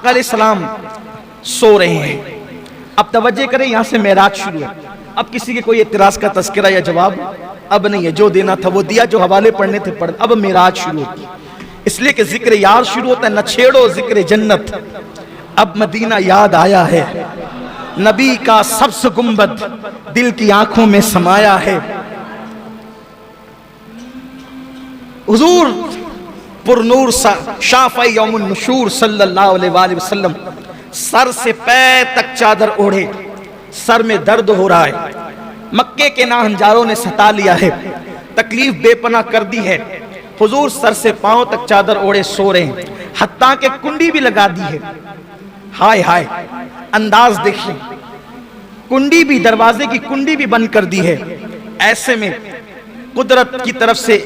आका अलैहिस्सलाम सो रहे हैं। अब तवज्जो करें, यहां से मेराज शुरू है। अब किसी के कोई इत्तराज का तज़किरा या जवाब अब नहीं है, जो देना था वो दिया, जो हवाले पढ़ने थे पढ़। अब मेराज शुरू होती है, इसलिए कि जिक्र यार शुरू होता है, न छेड़ो जिक्र जन्नत, अब मदीना याद आया है, नबी का सब्ज़ गुंबद दिल की आंखों में समाया है। हुजूर पुरनूर शाफ़ई यौमुन नुशूर सल्लल्लाहु अलैहि वसल्लम सर से पैर तक चादर ओढ़े, सर में दर्द हो रहा है, मक्के के नाहंजारों ने सता लिया है, तकलीफ बेपनाह कर दी है। हुजूर सर से पांव तक चादर ओढ़े सो रहे हैं, हत्ता के कुंडी भी लगा दी है। हाय हाय, अंदाज देखिए, कुंडी भी, दरवाजे की कुंडी भी बंद कर दी है। ऐसे में कुदरत की तरफ से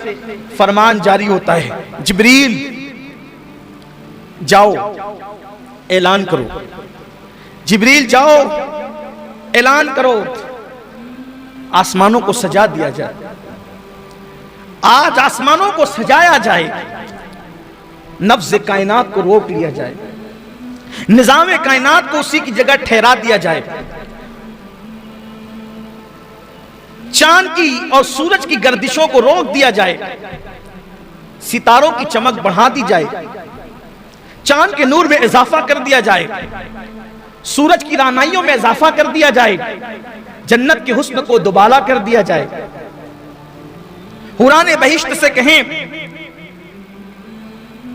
फरमान जारी होता है, जिब्रील जाओ ऐलान करो, जिब्रील जाओ ऐलान करो, आसमानों को सजा दिया जाए। आज आसमानों को सजाया जाए, नफ्ज़ कायनात को रोक लिया जाए, निज़ाम कायनात को उसी की जगह ठहरा दिया जाए, चांद की और सूरज की गर्दिशों को रोक दिया जाए, सितारों की चमक बढ़ा दी जाए, चांद के नूर में इजाफा कर दिया जाए, सूरज की रानाइयों में इजाफा कर दिया जाए, जन्नत के हुस्न को दुबाला कर दिया जाए। हुराने बहिश्त से कहें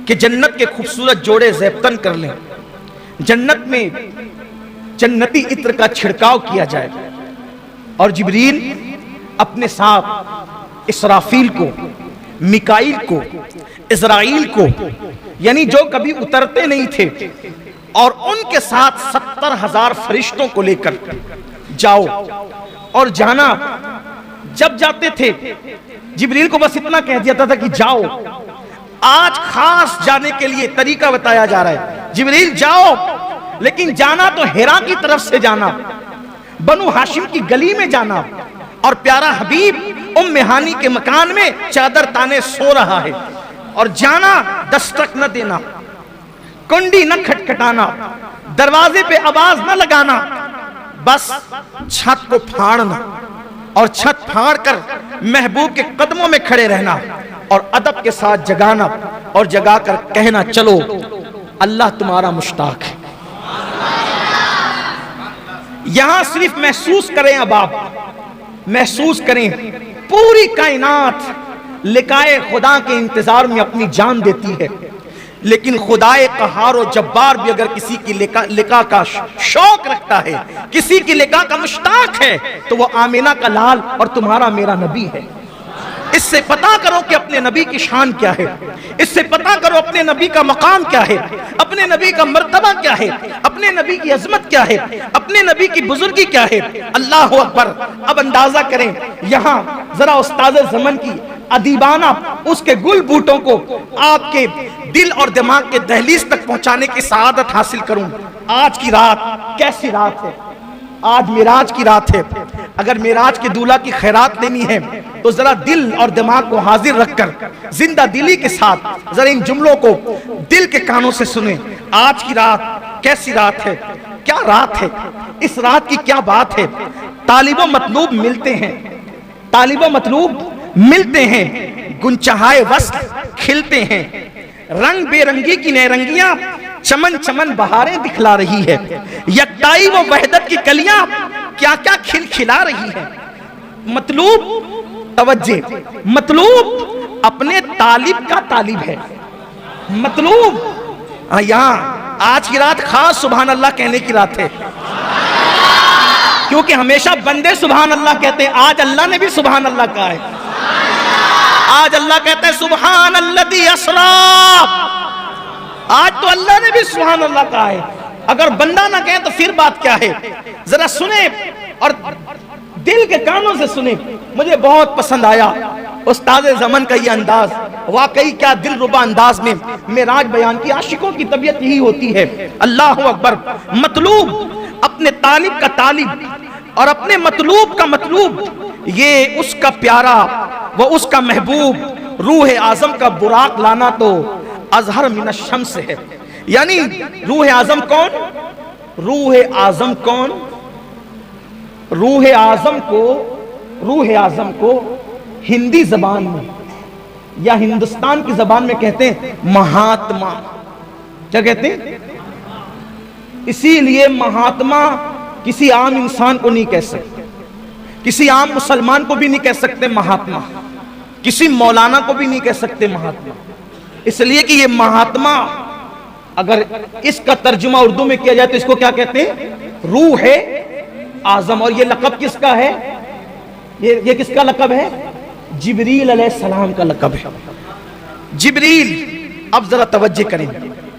कि जन्नत के खूबसूरत जोड़े ज़ेबतन कर लें, जन्नत में जन्नती इत्र का छिड़काव किया जाए, और जिब्रील अपने साथ इसराफील को, मिकाईल को, इज़राइल को, यानी जो कभी उतरते नहीं थे, और उनके साथ 70,000 फरिश्तों को लेकर जाओ। और जाना, जब जाते थे जिब्रील को बस इतना कह दिया था कि जाओ। आज खास जाने के लिए तरीका बताया जा रहा है, जिब्रील जाओ, लेकिन जाना तो हिरा की तरफ से जाना, बनु हाशिम की गली में जाना, और प्यारा हबीब उम्मे हानी के मकान में चादर ताने सो रहा है, और जाना दस्तक न देना, कुंडी न खटखटाना, दरवाजे पे आवाज न लगाना, बस छत को फाड़ना, और छत फाड़ कर महबूब के कदमों में खड़े रहना, और अदब के साथ जगाना, और जगाकर कहना, चलो अल्लाह तुम्हारा मुश्ताक है। यहां सिर्फ महसूस करें, अब आप महसूस करें, पूरी कायनात लिकाए खुदा के इंतजार में अपनी जान देती है, लेकिन खुदाए कहार और जब्बार भी अगर किसी की लिका का शौक रखता है, किसी की लिका का मुश्ताक है, तो वो आमिना का लाल और तुम्हारा मेरा नबी है। इससे पता करो कि अपने नबी की शान क्या है, इससे पता करो अपने नबी का मकाम क्या है, अपने नबी का मर्तबा क्या है, अपने नबी की अजमत क्या है, अपने नबी की बुजुर्गी क्या है। अल्लाह अकबर। अब अंदाजा करें, यहाँ जरा उस्ताद ज़मन की अदीबाना उसके गुल बूटों को आपके दिल और दिमाग के दहलीज तक पहुंचाने की सआदत हासिल करूं। आज की रात कैसी रात है, आज मेराज की रात है। अगर मेराज के दूल्हा की खैरात लेनी है तो जरा दिल और दिमाग को हाजिर रखकर जिंदा दिली के साथ जरा इन जुमलों को दिल के कानों से सुने। आज की रात कैसी रात है, क्या रात है, इस रात की क्या बात है। तालिबो मतलूब मिलते हैं, तालिबो मतलूब मिलते हैं, गुंचहाए वस्ल खिलते हैं, रंग बेरंगी की नैरंगियां चमन चमन बहारें दिखला रही है, यकताई व वहदत की कलियां क्या क्या खिलखिला रही है। मतलूब तवज्जे, मतलूब अपने तालिब का तालिब है। मतलूब यहाँ आज की रात खास सुभान अल्लाह कहने की रात है, क्योंकि हमेशा बंदे सुभान अल्लाह कहते हैं, आज अल्लाह ने भी सुभान अल्लाह कहा है। आज अल्लाह कहते हैं सुभान अल्लज़ी अस्रा, आज तो अल्लाह ने भी सुभान अल्लाह कहा है। अगर बंदा ना कहे तो फिर बात क्या है। जरा सुने और दिल के कानों से सुने। मुझे बहुत पसंद आया उस्ताद ज़मन का ये अंदाज, वाकई क्या दिलरुबा अंदाज में मेराज बयान की। आशिकों की तबीयत यही होती है। अल्लाह अकबर। मतलूब अपने तालिब का तालिब और अपने मतलूब का मतलूब, ये उसका प्यारा वो उसका महबूब रूह आजम का बुराक लाना तो अजहर मिन शम्स है। यानी रूह आजम कौन? रूह आजम कौन? रूह आजम को हिंदी जबान में या हिंदुस्तान की जबान में कहते हैं महात्मा। क्या कहते हैं? इसीलिए महात्मा किसी आम इंसान को नहीं कह सकते, किसी आम मुसलमान को भी नहीं कह सकते महात्मा, किसी मौलाना को भी नहीं कह सकते महात्मा। इसलिए कि ये महात्मा, अगर इसका तर्जुमा उर्दू में किया जाए तो इसको क्या कहते हैं? रूह आजम। और ये लक़ब किसका है? ये किसका लक़ब है? जिब्रील अलैहिस्सलाम का लक़ब है। जिब्रील, अब जरा तवज्जो करें,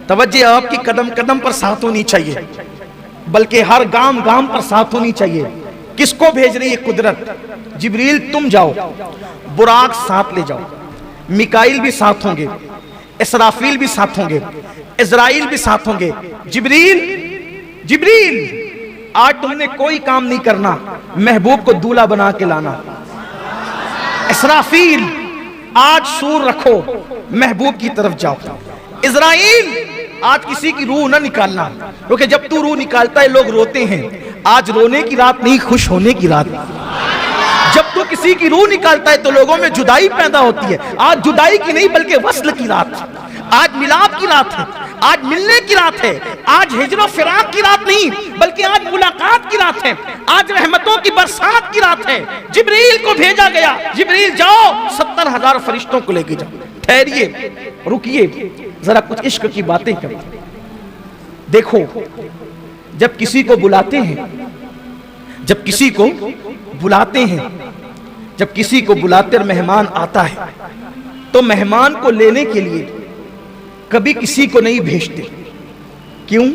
तवज्जो आपकी कदम कदम पर साथ होनी चाहिए, बल्कि हर गांव गांव पर साथ होनी चाहिए। किसको भेज रही है कुदरत? जिब्रील तुम जाओ, बुराक साथ ले जाओ, मिकाइल भी साथ होंगे, इसराफील भी साथ होंगे, इज़राइल भी साथ होंगे। जिब्रील आज तुमने कोई काम नहीं करना, महबूब को दूल्हा बना के लाना। इसराफील आज सूर रखो, महबूब की तरफ जाओ। इज़राइल आज किसी की रूह ना निकालना, क्योंकि जब तू रूह निकालता है लोग रोते हैं। आज रोने की रात नहीं, खुश होने की रात। जब तू किसी की रूह निकालता है तो लोगों में जुदाई पैदा होती है। आज जुदाई की नहीं बल्कि वस्ल की रात, आज मिलाप की रात है, आज मिलने की रात है, आज हिजरो फिराक की रात नहीं बल्कि आज मुलाकात की रात है, आज रहमतों की बरसात की रात है। जिब्रील को भेजा गया, जिब्रील जाओ 70,000 फरिश्तों को लेके जाओ। ठहरिए, रुकिए, जरा कुछ इश्क की बातें करें। देखो, जब किसी को बुलाते हैं, जब किसी को बुलाते हैं, जब किसी को बुलाते और मेहमान आता है तो मेहमान को लेने के लिए कभी किसी को नहीं भेजते। क्यों?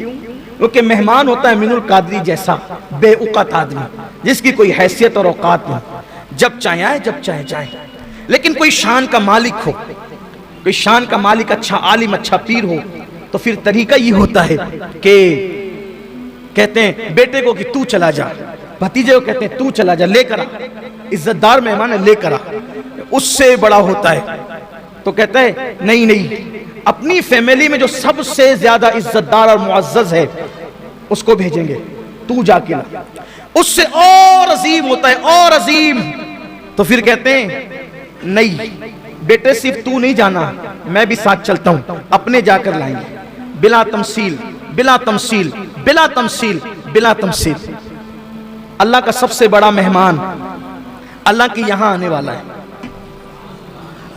क्योंकि मेहमान होता है मिनुल कादरी जैसा बेउक़त आदमी, जिसकी कोई हैसियत और औकात नहीं, जब चाहे आए जब चाहे जाए। लेकिन कोई शान का मालिक हो, कोई शान का मालिक, अच्छा आलिम, अच्छा पीर हो, तो फिर तरीका ये होता है कि कहते हैं बेटे को कि तू चला जा, भतीजे को कहते हैं तू चला जा, लेकर आ, इज्जतदार मेहमान है लेकर आ। उससे बड़ा होता है तो कहता है नहीं नहीं, अपनी फैमिली में जो सबसे ज्यादा इज्जतदार और मुअज़्ज़ज़ है उसको भेजेंगे, तू जाके ला। उससे और अजीम होता है, और अजीम। तो फिर कहते हैं नहीं बेटे, सिर्फ तू नहीं जाना, मैं भी साथ चलता हूं, अपने जाकर लाएंगे, बिला तमसील, बिला तमसील, बिला तमसील, बिला तमसील। अल्लाह का सबसे बड़ा मेहमान अल्लाह के यहां आने वाला है।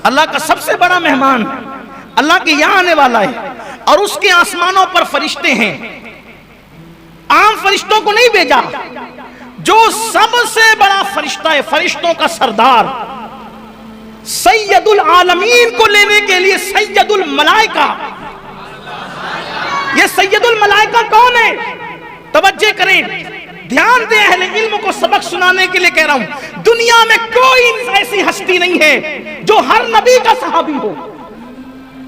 अल्लाह का सबसे बड़ा मेहमान अल्लाह के यहां आने वाला है, और उसके आसमानों पर फरिश्ते हैं। आम फरिश्तों को नहीं भेजा, जो सबसे बड़ा फरिश्ता है, फरिश्तों का सरदार, सैयदुल आलमीन को लेने के लिए सैयदुल मलाइका। ये सैयदुल मलाइका कौन है? तवज्जो करें, ध्यान दें, अहले इल्म को सबक सुनाने के लिए कह रहा हूं। दुनिया में कोई ऐसी हस्ती नहीं है जो हर नबी का सहाबी हो।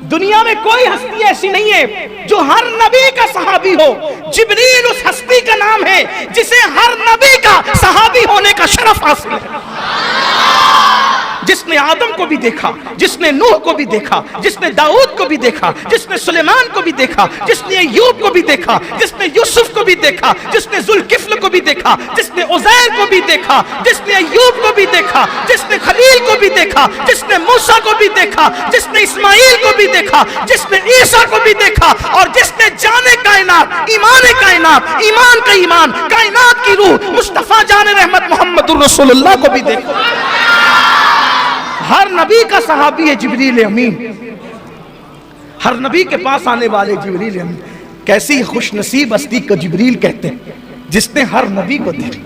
दुनिया में कोई हस्ती ऐसी नहीं है जो हर नबी का सहाबी हो। जिब्रील उस हस्ती का नाम है जिसे हर नबी का सहाबी होने का शरफ हासिल है। जिसने आदम को भी देखा, जिसने नूह को भी देखा, जिसने दाऊद को भी देखा, जिसने सुलेमान को भी देखा, जिसने अय्यूब को भी देखा, जिसने यूसुफ को भी देखा, जिसने जुल्किफ्ल को भी देखा, जिसने उज़ैर को भी देखा, जिसने अय्यूब को भी देखा, जिसने खलील को भी देखा, जिसने मूसा को भी देखा, जिसने इस्माइल को भी देखा, जिसने ईसा को भी देखा, और जिसने जाने कायनात, ईमान कायनात, ईमान का ईमान, कायनात की रूह मुस्तफा जाने रहमत मोहम्मदुर रसूलुल्लाह को भी देखा। हर नबी का सहाबी है जिब्रील अमीन, हर नबी के पास आने वाले जिब्रील अमीन। कैसी खुशनसीब हस्ती को जिब्रील कहते हैं, जिसने हर नबी को देखा,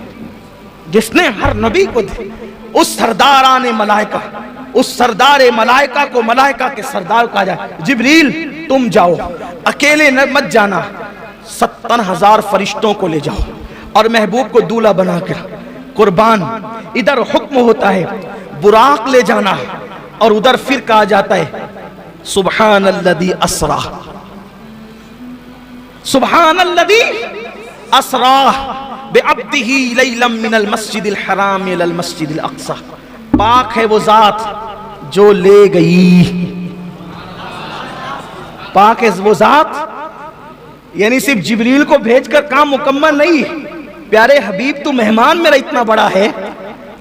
जिसने हर नबी को देखा। उस सरदाराने मलाइका, उस सरदार मलाइका को मलाइका के सरदार कहा जाए। जिब्रील तुम जाओ, अकेले न मत जाना, 70,000 फरिश्तों को ले जाओ और महबूब को दूल्हा बनाकर कुर्बान। इधर हुक्म होता है बुराक ले जाना, और उधर फिर कहा जाता है सुब्हानल्लज़ी अस्रा, सुब्हानल्लज़ी अस्रा बिअब्दिही लैलम मिनल मस्जिदिल हराम इलल मस्जिदिल अक़सा। पाक है वो जात जो ले गई, पाक है वो जात यानी सिर्फ जिब्रील को भेजकर काम मुकम्मल नहीं। प्यारे हबीब, तू मेहमान मेरा इतना बड़ा है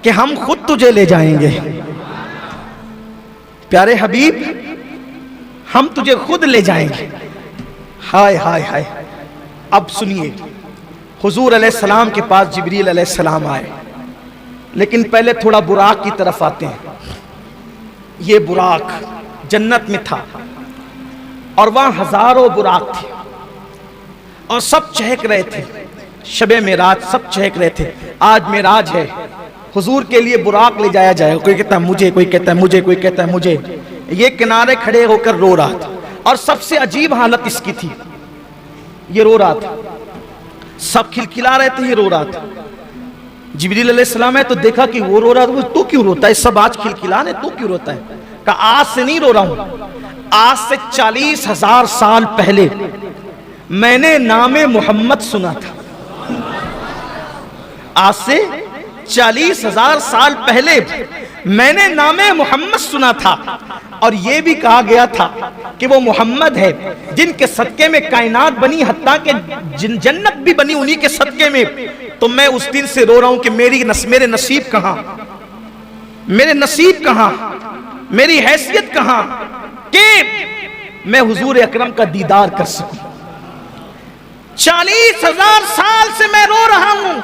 कि हम खुद तुझे ले जाएंगे। प्यारे हबीब, हम तुझे खुद ले जाएंगे। हाय हाय हाय। अब सुनिए, हुजूर अलैहिस्सलाम के पास जिब्रील अलैहिस्सलाम आए, लेकिन पहले थोड़ा बुराक की तरफ आते हैं। ये बुराक जन्नत में था और वहां हजारों बुराक थे और सब चहक रहे थे। शबे मेराज सब चहक रहे थे। आज मेराज है, हुजूर के लिए बुराक ले जाया जाए। कोई कहता है मुझे, कोई कहता है मुझे, कोई कहता है मुझे। ये किनारे खड़े होकर रो रहा था और सबसे अजीब हालत इसकी थी, ये रो रहा था। सब खिलखिला रहे थे, ये रो रहा था। जिब्रील अलैहिस्सलाम है तो देखा कि वो रो रहा था। तू क्यों रोता है? सब आज खिलखिलाने, तू क्यों रोता है? कहा आज से नहीं रो रहा हूं, आज से 40,000 साल पहले मैंने नामे मोहम्मद सुना था। आज से 40,000 साल पहले मैंने नामे मोहम्मद सुना था और यह भी कहा गया था कि वो मोहम्मद है जिनके सदके में कायनात बनी, हत्ता के जन्नत भी बनी उन्हीं के सदके में। तो मैं उस दिन से रो रहा हूं कि मेरे नसीब कहां, मेरे नसीब कहां, मेरी हैसियत कहां कि मैं हुजूर अकरम का दीदार कर सकूं। 40,000 साल से मैं रो रहा हूं,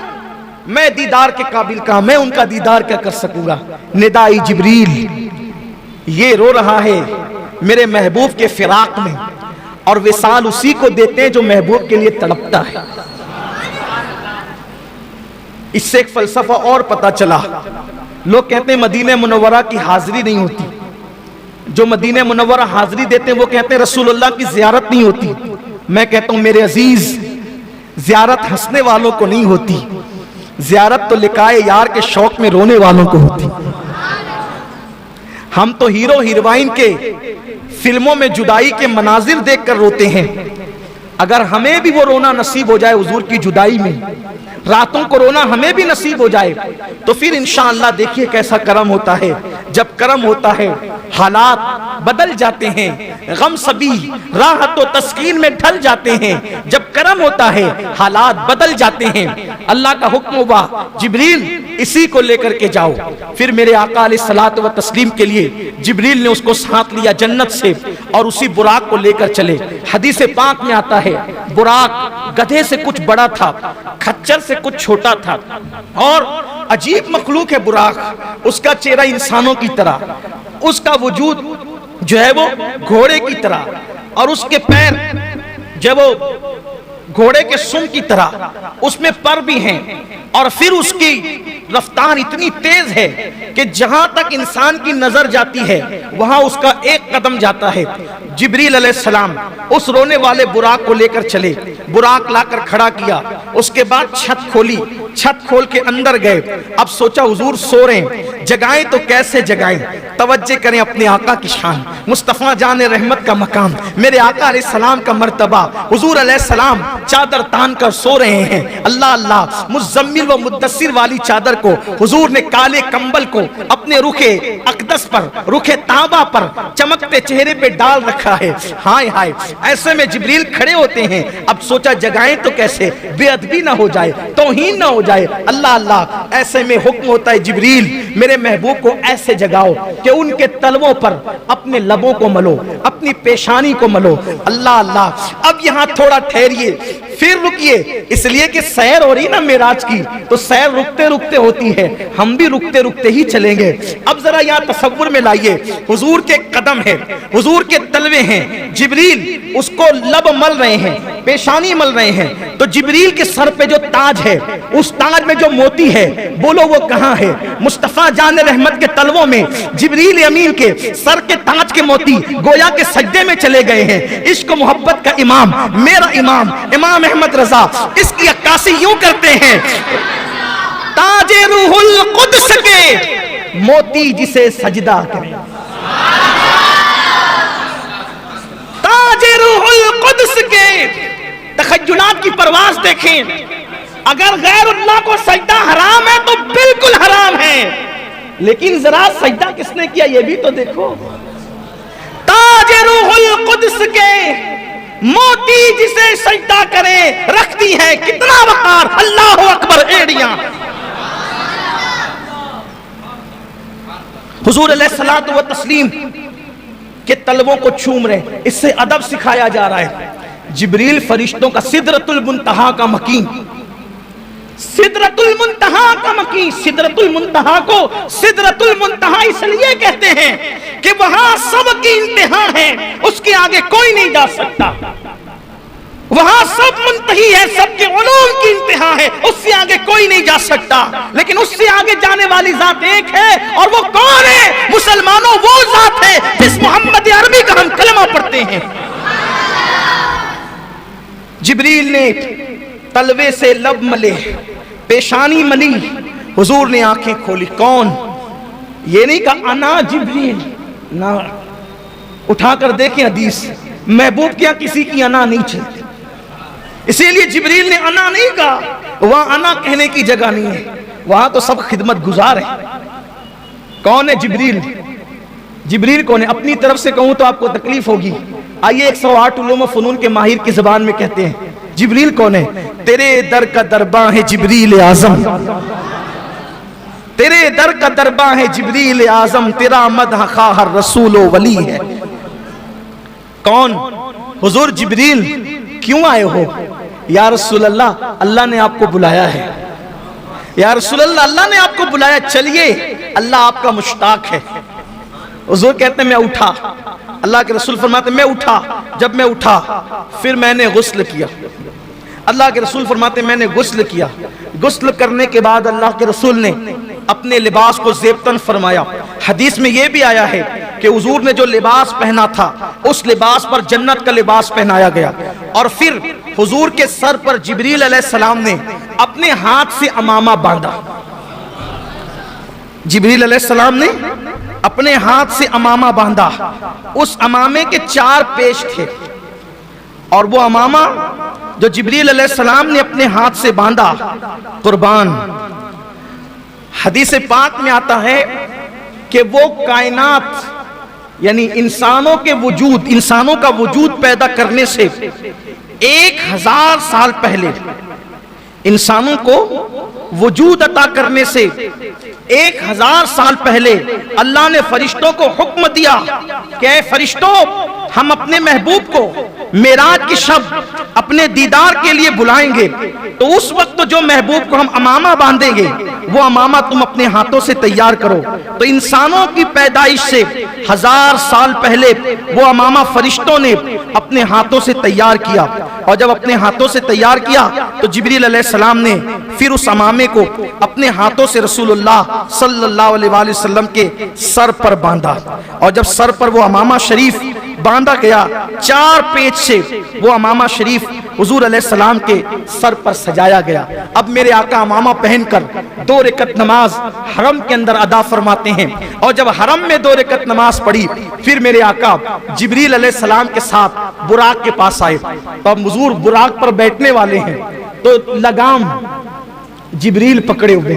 मैं दीदार के काबिल कहां, मैं उनका दीदार क्या कर सकूंगा। निदाई जिब्रील, ये रो रहा है मेरे महबूब के फिराक में, और विसाल उसी को देते हैं जो महबूब के लिए तड़पता है। इससे एक फलसफा और पता चला। लोग कहते हैं मदीने मुनव्वरा की हाजिरी नहीं होती, जो मदीने मुनव्वरा हाजिरी देते हैं वो कहते हैं रसूलुल्लाह की जियारत नहीं होती। मैं कहता हूं मेरे अजीज, जियारत हंसने वालों को नहीं होती, जियारत तो लिकाए यार के शौक में रोने वालों को होती। हम तो हीरो हीरोइन के फिल्मों में जुदाई के मनाजिर देखकर रोते हैं। अगर हमें भी वो रोना नसीब हो जाए हुजूर की जुदाई में, रातों को रोना हमें भी नसीब हो जाए, तो फिर इंशाअल्लाह देखिए कैसा करम होता है। जब करम होता है हालात बदल जाते हैं, गम सभी राहत और तस्कीन में ढल जाते हैं। जब करम होता है हालात बदल जाते हैं। अल्लाह का हुक्म हुआ जिब्रील इसी को लेकर के जाओ। फिर मेरे आका अलैहिस्सलातु व तस्लीम के लिए जिब्रील ने उसको साथ लिया जन्नत से और उसी बुराक को लेकर चले। हदीस पाक में आता है बुराक गधे से कुछ बड़ा था, खच्चर से कुछ छोटा था और अजीब मखलूक है बुराक। उसका चेहरा इंसानों की तरह, उसका वजूद जो है वो घोड़े की तरह, और उसके पैर जब वो घोड़े के सुम की तरह, उसमें पर भी हैं। और फिर उसकी रफ्तार इतनी तेज है कि जहां तक इंसान की नजर जाती है वहां उसका एक कदम जाता है। जिब्रील अलैहिस्सलाम उस रोने वाले बुराक को लेकर चले, बुराक लाकर खड़ा किया। उसके बाद छत खोली, छत खोल के अंदर गए। अब सोचा हुजूर सो रहे हैं, जगाएं तो कैसे जगाएं। तवज्जो करें अपने आका की शान, मुस्तफा जान रहमत का मकाम, मेरे आका अलैहिस्सलाम का मर्तबा। हुजूर अलैहिस्सलाम चादर तान कर सो रहे हैं। अल्लाह अल्लाह, मुज़म्मिल व मुद्दस्सिर वाली चादर को हुजूर ने काले कंबल को अपने रुखे अक़दस पर, रुखे ताबा पर चमकते चेहरे पे डाल रखा है। हाय हाय, ऐसे में जिब्रील खड़े होते हैं। अब सोचा जगाएं तो कैसे, बेअदबी ना हो जाए, तौहीन ना हो जाए। अल्लाह अल्लाह, ऐसे में हुक्म होता है जिब्रील मेरे महबूब को ऐसे जगाओ कि उनके तलवों पर अपने लबों को मलो, अपनी पेशानी को मलो। अल्लाह अल्लाह, अब यहाँ थोड़ा ठहरिए, फिर रुकिए, इसलिए कि सैर हो रही ना मेराज की, तो सैर रुकते रुकते होती है, हम भी रुकते रुकते ही चलेंगे। अब जरा यहाँ तसव्वुर में लाइए, हुजूर के कदम है, हुजूर के तलवे हैं, जिब्रील उसको लब मल रहे हैं, पेशानी मल रहे हैं। तो जिब्रील के सर पे जो ताज है, उस ताज में जो मोती है, बोलो वो कहाँ है? मुस्तफा जान रहमत के तलवों में जिब्रील अमीन के सर के ताज के मोती गोया के सजदे में चले गए हैं। इश्क मोहब्बत का इमाम, मेरा इमाम इमाम अहमद रजा इसकी अक्कासी यूं करते हैं, ताजे रूहुल कुद्स के मोती जिसे सजदा करे, ताजे रूहुल कुद्स के। तखय्युलात की परवाज देखें, अगर गैरुल्लाह को सजदा हराम है तो बिल्कुल हराम है, लेकिन जरा सजदा किसने किया ये भी तो देखो। ताजे रूहुल कुद्स के मोती जिसे सजदा करे रखती है कितना वकार, अल्लाह अकबर एड़ियां। हुजूर अलैहिस्सलातु व तस्लीम के तलवों को चूम रहे, इससे अदब सिखाया जा रहा है। जिब्रील फरिश्तों का सिदरतुल मुंतहा का मकीन, सिदरतुल मुंतहा का मकीन, सिदरतुल मुंतहा को सिदरतुल मुंतहा इसलिए कहते हैं कि वहां सबकी इंतहा है, उसके आगे कोई नहीं जा सकता। वहां सब मुंतही है, सबके उलूम की इंतहा है, उससे आगे कोई नहीं जा सकता। लेकिन उससे आगे जाने वाली जात एक है, और वो कौन है? मुसलमानों, वो जात है जिस मोहम्मद अरबी का हम कलमा पढ़ते हैं। जिब्रील ने तलवे से लब मले, पेशानी मली, हुजूर ने आंखें खोली। कौन? ये नहीं कहा अना जिब्रील, ना, उठाकर देखें हदीस, महबूब क्या किसी की अना नहीं चलती, इसीलिए जिब्रील ने अना नहीं कहा। वहां अना कहने की जगह नहीं है, वहां तो सब खिदमत गुजार है। कौन है जिब्रील? जिब्रील कौन है? अपनी तरफ से कहूं तो आपको तकलीफ होगी। आइए 108 उलूम फनून के माहिर की जुबान में कहते हैं जिब्रील कौन है। तेरे दर का दरबां है जिब्रील आजम, तेरे दर का दरबां है जिब्रील आजम, तेरा मदह खा हर रसूल वली है। कौन? हुजूर जिब्रील क्यों आए हो? या रसूल अल्लाह, अल्लाह ने आपको बुलाया है। या रसूल अल्लाह, अल्लाह ने आपको बुलाया, चलिए, अल्लाह आपका मुश्ताक है। हुजूर कहते हैं मैं उठा, अल्लाह के रसूल फरमाते मैं उठा। जब मैं उठा फिर मैंने गुस्ल किया। अल्लाह के रसूल फरमाते मैंने गुस्ल किया। गुस्ल करने के बाद अल्लाह के रसूल ने अपने लिबास को ज़ेबतन फरमाया। हदीस में यह भी आया है कि हुजूर ने जो लिबास पहना था उस लिबास पर जन्नत का लिबास पहनाया गया। और फिर हुजूर के सर पर जिब्रील अलैहिस्सलाम ने अपने हाथ से अमामा बांधा। जिब्रील अलैहिस्सलाम ने अपने हाथ से अमामा बांधा। उस अमामे के 4 पेश थे, और वो अमामा जो जिब्रील अलैहिस्सलाम ने अपने हाथ से बांधा, कुर्बान, हदीस पाक में आता है कि वो कायनात यानी इंसानों के वजूद, इंसानों का वजूद पैदा करने से 1000 साल पहले, इंसानों को वजूद अता करने से 1000 साल पहले अल्लाह ने फरिश्तों को हुक्म दिया कि फरिश्तों, हम अपने महबूब को मेराज की शब अपने दीदार के लिए बुलाएंगे, तो उस वक्त जो महबूब को हम अमामा बांधेंगे वो अमामा तुम अपने हाथों से तैयार करो। तो इंसानों की पैदाइश से 1000 साल पहले वो अमामा फरिश्तों ने अपने हाथों से तैयार किया, और जब अपने हाथों से तैयार किया तो जिब्रील अलैहिस्सलाम ने फिर उस अमामे को अपने हाथों से रसूलुल्लाह सल्लल्लाहु अलैहि वसल्लम के सर पर बांधा। और जब सर पर वो अमामा शरीफ बांधा गया, 4 पेच से वो अमामा शरीफ हुजूर अलैहिस्सलाम के सर पर सजाया गया। अब मेरे आका अमामा पहनकर 2 रकत नमाज हरम के अंदर अदा फरमाते हैं, और जब हरम में 2 रकत नमाज पढ़ी फिर मेरे आका जिब्रील अलैहिस्सलाम के साथ बुराक के पास आए। तो अब हुजूर बुराक पर बैठने वाले हैं, तो लगाम जिब्रील पकड़े हुए।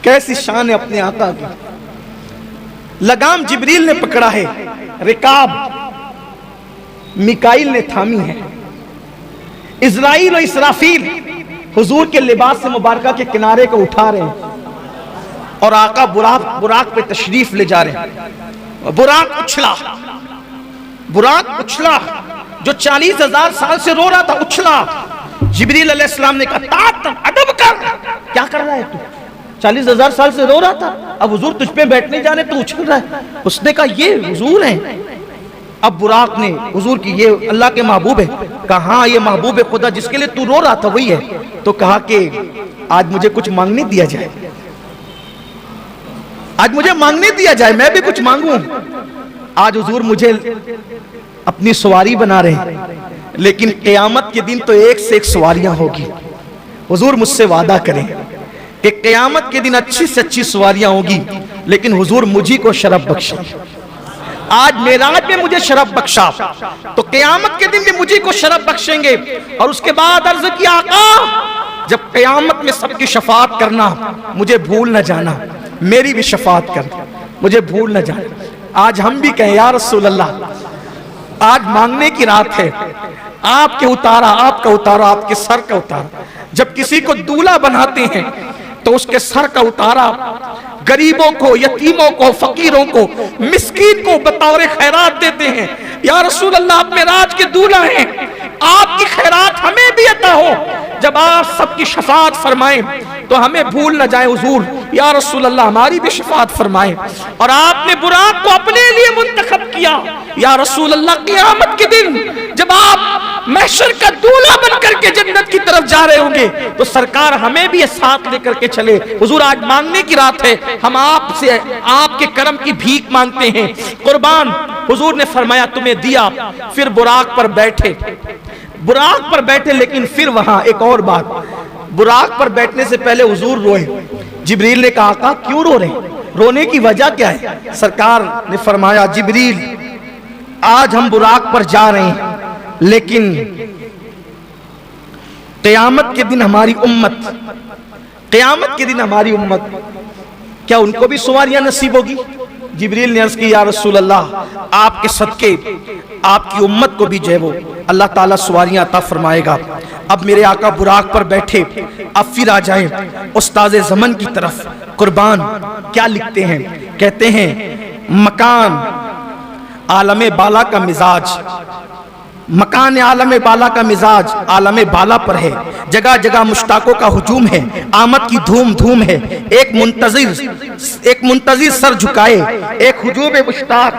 कैसी शान है अपने आका की। लगाम जिब्रील ने पकड़ा है, रिकाब मिकाइल ने थामी है, इज़राइल और इसराफील हुजूर के लिबास से मुबारका के किनारे को उठा रहे हैं, और आका बुराक पे तशरीफ ले जा रहे हैं। बुराक उछला, बुराक उछला, जो 40,000 साल से रो रहा था उछला। जिब्रील अलैहिस्सलाम ने कहा अदब कर, क्या कर रहा है तू? 40,000 साल से रो रहा था, अब हुजूर तुझ पे बैठने जाने तो उछल रहा है। उसने कहा ये हुजूर हैं। अब बुराक ने हुजूर की, ये अल्लाह के महबूब है। कहा हाँ ये महबूब है खुदा, जिसके लिए तू रो रहा था वही है। तो कहा कि आज मुझे कुछ मांगने दिया जाए, आज मुझे मांगने दिया जाए, मैं भी कुछ मांगू। आज हुजूर मुझे अपनी सवारी बना रहे हैं, लेकिन क़यामत के दिन तो 1 से 1 सवारियां होगी। हुजूर मुझसे वादा करें कि क़यामत के दिन अच्छी से अच्छी सवारियां होगी, लेकिन हुजूर मुझी को शरफ बख्शा। आज मेराज में मुझे शरफ बख्शा, तो क़यामत के दिन भी मुझे को शरफ बख्शेंगे। और उसके बाद अर्ज किया आका, जब क़यामत में सबकी शफाअत करना, मुझे भूल न जाना, मेरी भी शफाअत कर, मुझे भूल न जाना। आज हम भी कहें या रसूल अल्लाह, आज मांगने की रात है। आपके उतारा, आपका उतारा, आपके सर का उतारा। जब किसी को दूल्हा बनाते हैं तो उसके सर का उतारा गरीबों को, यतीमों को, फकीरों को, मिस्कीन को बतौर खैरात देते हैं। या रसूल अल्लाह, आप मेराज के दूल्हा हैं, आपकी खैरात हमें भी अता हो। जब आप सबकी शफाअत फरमाएं तो हमें भूल न जाए हुजूर। या रसूल अल्लाह, हमारी भी शफाअत फरमाएं। और आपने बुराक को अपने लिए मुंतखब किया। या रसूल अल्लाह, क़यामत के दिन जब आप महशर का दूल्हा बनकर के जन्नत की तरफ जा रहे होंगे तो सरकार हमें भी साथ लेकर के चले। हुजूर, आज मांगने की रात है, हम आपसे आपके करम की भीख मांगते हैं। कुर्बान, हुजूर ने फरमाया तुम्हें दिया, फिर बुराक पर बैठे। बुराक पर बैठे, लेकिन फिर वहां एक और बात, बुराक पर बैठने से पहले हुजूर रोए। जिब्रील ने कहा, आका क्यों रो रहे हैं, रोने की वजह क्या है? सरकार ने फरमाया, जिब्रील, आज हम बुराक पर जा रहे हैं, लेकिन क़यामत के दिन हमारी उम्मत, क़यामत के दिन हमारी उम्मत, क्या उनको भी सवारियां नसीब होगी? जिब्रील ने अर्ज़ की, या रसूल अल्लाह, आपके सदके आपकी उम्मत को भी जो है वो अल्लाह ताला सवारियां अता फरमाएगा। अब मेरे आका बुराक पर बैठे, अब फिर आ जाए उस्ताद ज़मन की तरफ। कुर्बान, क्या लिखते हैं? कहते हैं, मकान आलम बाला का मिजाज, मकान आलम बाला का मिजाज आलम बाला पर है। जगह जगह मुश्ताकों का हुजूम है, आमद की धूम धूम है। एक मुंतजिर सर झुकाए, एक हुजूम मुश्ताक,